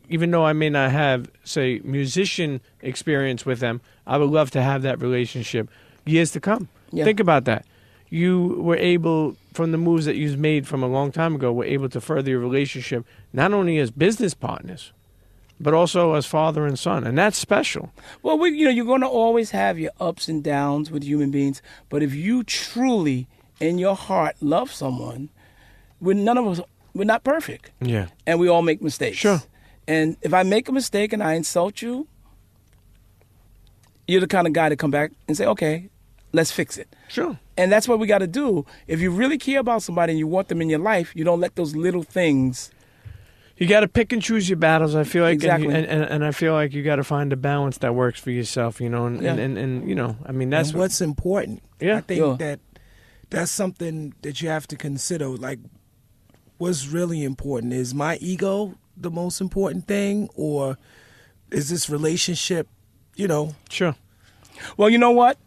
even though I may not have, say, musician experience with them, I would love to have that relationship years to come. Yeah. Think about that. You were able, from the moves that you've made from a long time ago, were able to further your relationship, not only as business partners, but also as father and son. And that's special. Well, you're going to always have your ups and downs with human beings. But if you truly, in your heart, love someone, we're not perfect. Yeah. And we all make mistakes. Sure. And if I make a mistake and I insult you, you're the kind of guy to come back and say, okay, let's fix it. Sure. And that's what we got to do. If you really care about somebody and you want them in your life, you don't let those little things. You got to pick and choose your battles, I feel like. Exactly. And I feel like you got to find a balance that works for yourself, and I mean, that's and what's important. Yeah. I think that's something that you have to consider. Like, what's really important? Is my ego the most important thing, or is this relationship, Sure. Well, you know what?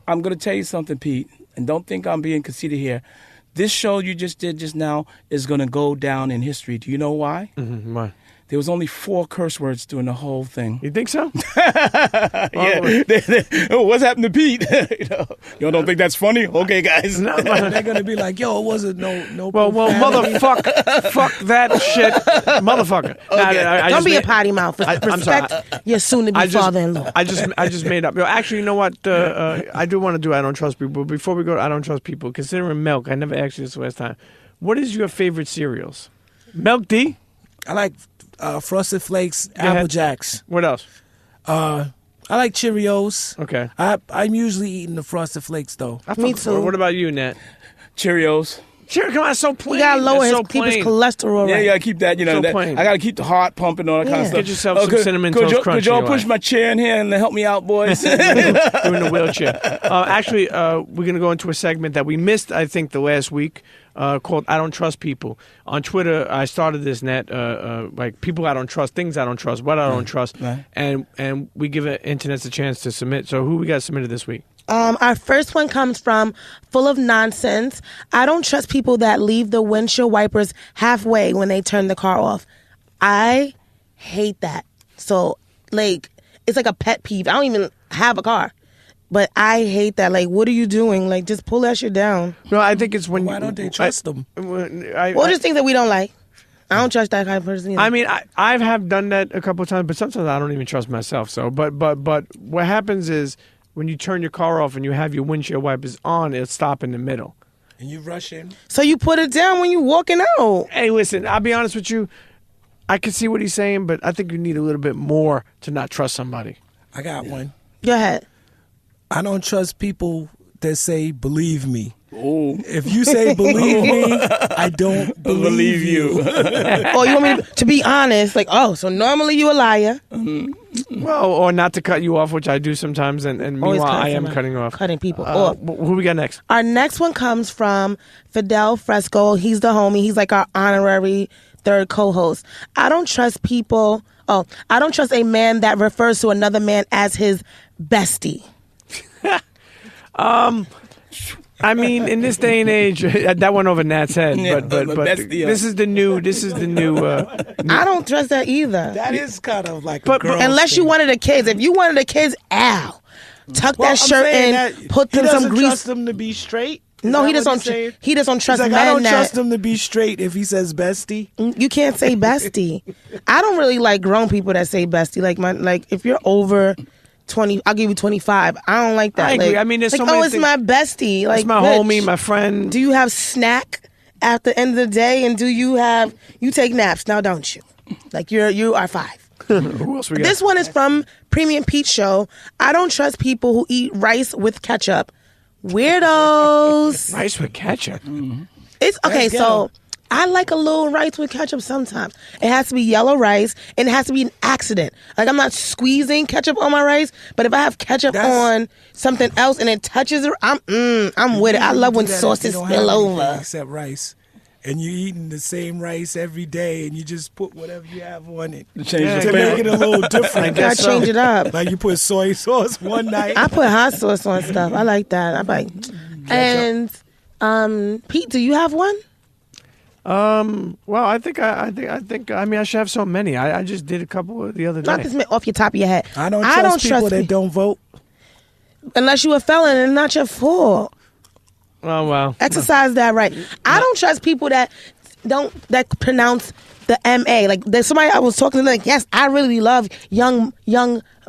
I'm going to tell you something, Pete, and don't think I'm being conceited here. This show you just did just now is going to go down in history. Do you know why? Mm-hmm. Why? there was only 4 curse words during the whole thing. You think so? Yeah. What's happened to Pete? Y'all don't think that's funny? Okay, guys. They're gonna be like, yo, it wasn't no. Well, profanity. fuck that shit, motherfucker. Okay. Don't be a potty mouth. I'm sorry. Respect your soon-to-be father-in-law. I just made up. Yo, actually, you know what? I do want to do I Don't Trust People. Before we go to I Don't Trust People, considering milk, I never asked you this last time. What is your favorite cereals? Milk D? I like Frosted Flakes, ahead. Apple Jacks. What else? I like Cheerios. Okay. I'm usually eating the Frosted Flakes though. Me too. What about you, Nat? Cheerios. Cheerios, come on, it's so plain. You gotta lower It's his, so keep his plain. cholesterol Yeah, right. you gotta keep that. So plain. I gotta keep the heart pumping, all that kind of Yeah. stuff. Get yourself some Cinnamon could Toast you, Crunch Could y'all in your push life. my chair in here and help me out, boys? You're in a wheelchair. Actually, we're going to go into a segment that we missed, I think, the last week called I Don't Trust People. On Twitter, I started this, Nat, like people I don't trust, things I don't trust, what I don't trust, Right. and we give internets a chance to submit. So who we got submitted this week? Our first one comes from Full of Nonsense. I don't trust people that leave the windshield wipers halfway when they turn the car off. I hate that. So, like, it's like a pet peeve. I don't even have a car. But I hate that. Like, what are you doing? Like, just pull that shit down. No, I think it's when Why don't they trust them? Well, just things that we don't like. I don't trust that kind of person either. I mean, I have done that a couple of times, but sometimes I don't even trust myself. So, but what happens is when you turn your car off and you have your windshield wipers on, it'll stop in the middle. And you rush in. So you put it down when you're walking out. Hey, listen, I'll be honest with you. I can see what he's saying, but I think you need a little bit more to not trust somebody. I got one. Go ahead. I don't trust people that say believe me. Oh. If you say believe me, I don't believe you. Or you want me to be honest, like, oh, so normally you a liar. Well, or not to cut you off, which I do sometimes, and Always meanwhile, I am somebody. cutting off. Cutting people off. Who we got next? Our next one comes from Fidel Fresco. He's the homie. He's like our honorary third co-host. I don't trust people. Oh, I don't trust a man that refers to another man as his bestie. I mean, in this day and age, that went over Nat's head. Yeah, but bestie, this is the new. I don't trust that either. That is kind of like But- a girl Unless you thing. wanted the kids. If you wanted the kids, tuck Well, that I'm shirt saying in, that put he them doesn't some grease. trust them to be straight. Is No, that he what just don't. he's saying? He just don't trust He's like, men I don't that trust him to be straight if he says bestie. you can't say bestie. I don't really like grown people that say bestie. Like if you're over 20, I'll give you 25. I don't like that. I agree. Like, I mean, there's like, so many it's things- my bestie. Like, It's my bitch, homie, my friend. Do you have snack at the end of the day? And do you take naps now? Don't you? Like you are 5. Who else we got? This one is from Premium Pete Show. I don't trust people who eat rice with ketchup. Weirdos. Rice with ketchup. It's okay. Let's So go. I like a little rice with ketchup sometimes. It has to be yellow rice, and it has to be an accident. Like I'm not squeezing ketchup on my rice, but if I have ketchup on something else and it touches it, I'm with it. I love when Do that if sauces you don't spill have anything over. except rice. And you're eating the same rice every day, and you just put whatever you have on it Change Yeah, the to flavor. make it a little different. Gotta guess so. change it up. Like you put soy sauce one night. I put hot sauce on stuff. I like that. I like. And Pete, do you have one? Well, I think. I mean, I should have so many. I just did a couple the other Not day. this off your top of your head. I don't trust people that don't vote. unless you a felon and not your fault. Oh well. Exercise that right. I don't trust people that pronounce the M-A. Like there's somebody I was talking to, like, yes, I really love young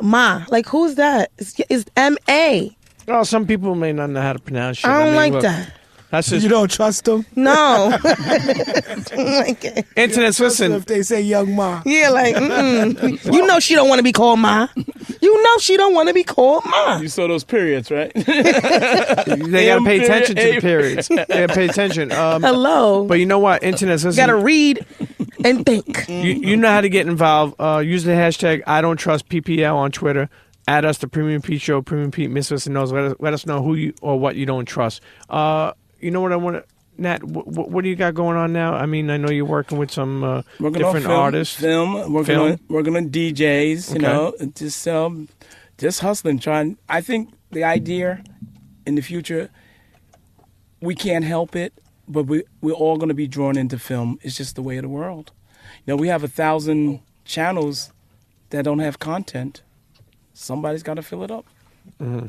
Ma. Like, who's that? It's M-A. Well, some people may not know how to pronounce shit. I don't mean, like look, that. That's just You don't trust them? No. Don't like it. internets. Trust them Listen, if they say young Ma. Yeah, like, you know she don't want to be called Ma. You know she don't want to be called Ma. You saw those periods, right? they gotta pay attention to the A- periods. They gotta pay attention. Hello. But you know what? Internets. Listen, Gotta read and think. you know how to get involved. Use the hashtag I don't trust PPL on Twitter. Add us to Premium Pete Show, Premium Pete, Miss Lissa knows. Let us know who you or what you don't trust. You know what I want to, Nat? What do you got going on now? I mean, I know you're working with some Working on different film, artists. Film, working on DJs. You Okay. know, just hustling. Trying. I think the idea in the future, we can't help it, but we're all going to be drawn into film. It's just the way of the world. You know, we have 1,000 channels that don't have content, somebody's got to fill it up. Mm-hmm.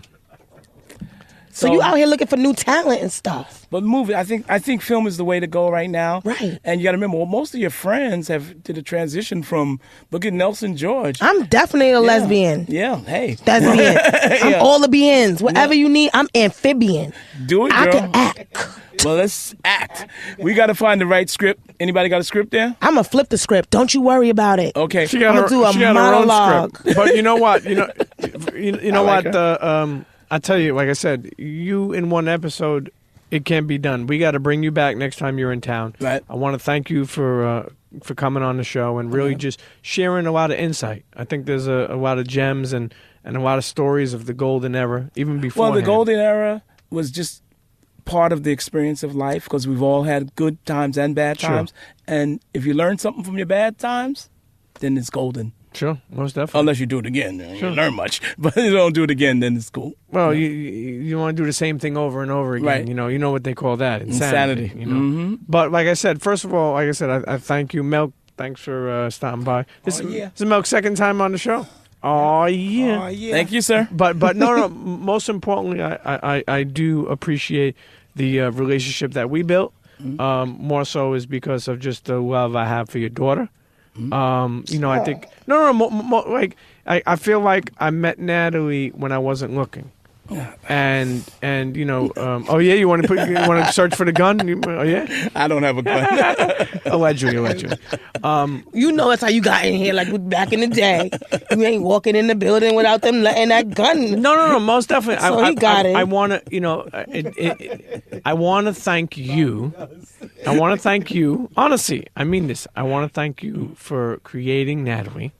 So you out here looking for new talent and stuff. But movie, I think film is the way to go right now. Right. And you got to remember, well, most of your friends did a transition from, look at Nelson George. I'm definitely a lesbian. Yeah, hey. Lesbian. I'm all the beings. Whatever you need, I'm amphibian. Do it, girl. I can act. Well, let's act. We got to find the right script. Anybody got a script there? I'm going to flip the script. Don't you worry about it. Okay. She got, do a monologue. Her own script. But you know what? You know like what? I tell you, like I said, you in one episode, it can't be done. We got to bring you back next time you're in town. Right. I want to thank you for coming on the show and really just sharing a lot of insight. I think there's a lot of gems and a lot of stories of the golden era, even before. Well, the golden era was just part of the experience of life because we've all had good times and bad times. And if you learn something from your bad times, then it's golden. Sure, most definitely. Unless you do it again. You don't learn much. But if you don't do it again, then it's cool. Well, you want to do the same thing over and over again. Right. You know what they call that. Insanity. You know? Mm-hmm. But like I said, first of all, I thank you, Milk. Thanks for stopping by. This is Milk's second time on the show. Oh yeah. Thank you, sir. But no. Most importantly, I do appreciate the relationship that we built. More so is because of just the love I have for your daughter. I think like I feel like I met Natalie when I wasn't looking, and you you want to search for the gun? I don't have a gun. allegedly. That's how you got in here, like back in the day. You ain't walking in the building without them letting that gun. No, most definitely. So he got it. I want to, I want to thank you. I want to thank you. Honestly, I mean this. I want to thank you for creating Natalie,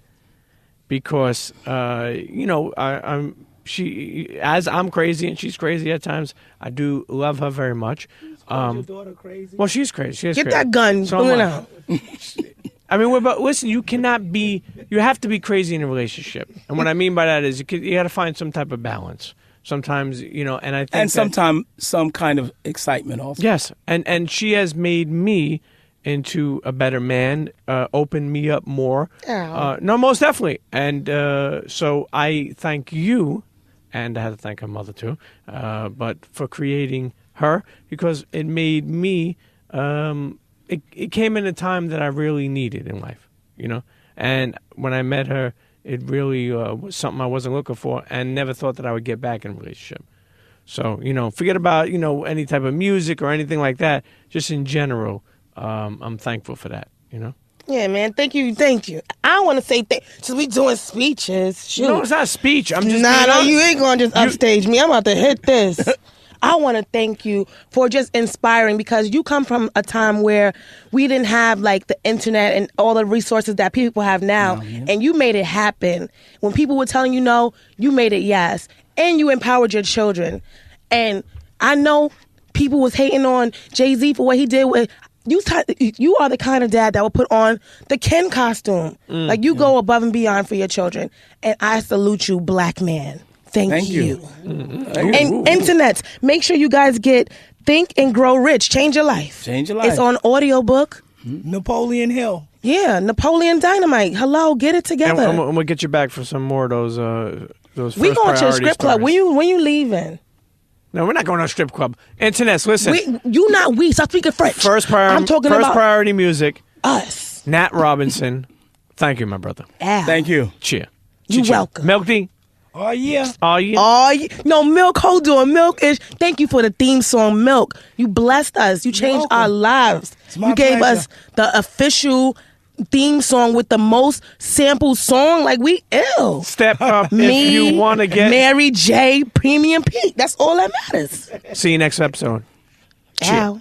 because I'm crazy and she's crazy at times. I do love her very much. Your daughter crazy? Well, she's crazy. Get that gun. So Pull it out. I mean, listen, you have to be crazy in a relationship. And what I mean by that is you got to find some type of balance. Sometimes, and I think sometimes some kind of excitement also. Yes. And she has made me into a better man, opened me up more. No, most definitely. And so I thank you, and I had to thank her mother too, but for creating her, because it made me, it came in a time that I really needed in life, And when I met her, it really was something I wasn't looking for and never thought that I would get back in a relationship. So, forget about, any type of music or anything like that. Just in general, I'm thankful for that, Yeah, man. Thank you. I want to say since we doing speeches. Shoot. No, it's not a speech. I'm just you ain't going to just upstage me. I'm about to hit this. I want to thank you for just inspiring, because you come from a time where we didn't have like the internet and all the resources that people have now, and you made it happen. When people were telling you no, you made it yes, and you empowered your children. And I know people was hating on Jay-Z for what he did with. You are the kind of dad that will put on the Ken costume. You go above and beyond for your children, and I salute you, black man. Thank you. And internet, make sure you guys get Think and Grow Rich. Change your life. It's on audiobook. Napoleon Hill. Yeah, Napoleon Dynamite. Hello, get it together. And we'll get you back for some more of those first we going to a strip club. Stories. When you leaving? No, we're not going to a strip club. Internet, listen. Stop speaking French. I'm talking about priority music. Us. Nat Robinson. Thank you, my brother. Thank you. Cheer. You're welcome. Milk D. Oh, yeah. No, Milk, hold on. Milk is, thank you for the theme song, Milk. You blessed us. You changed our lives. You gave us the official theme song with the most sampled song. Like, we ill. Step up if you want to get Mary J. Premium Peak. That's all that matters. See you next episode. Ciao.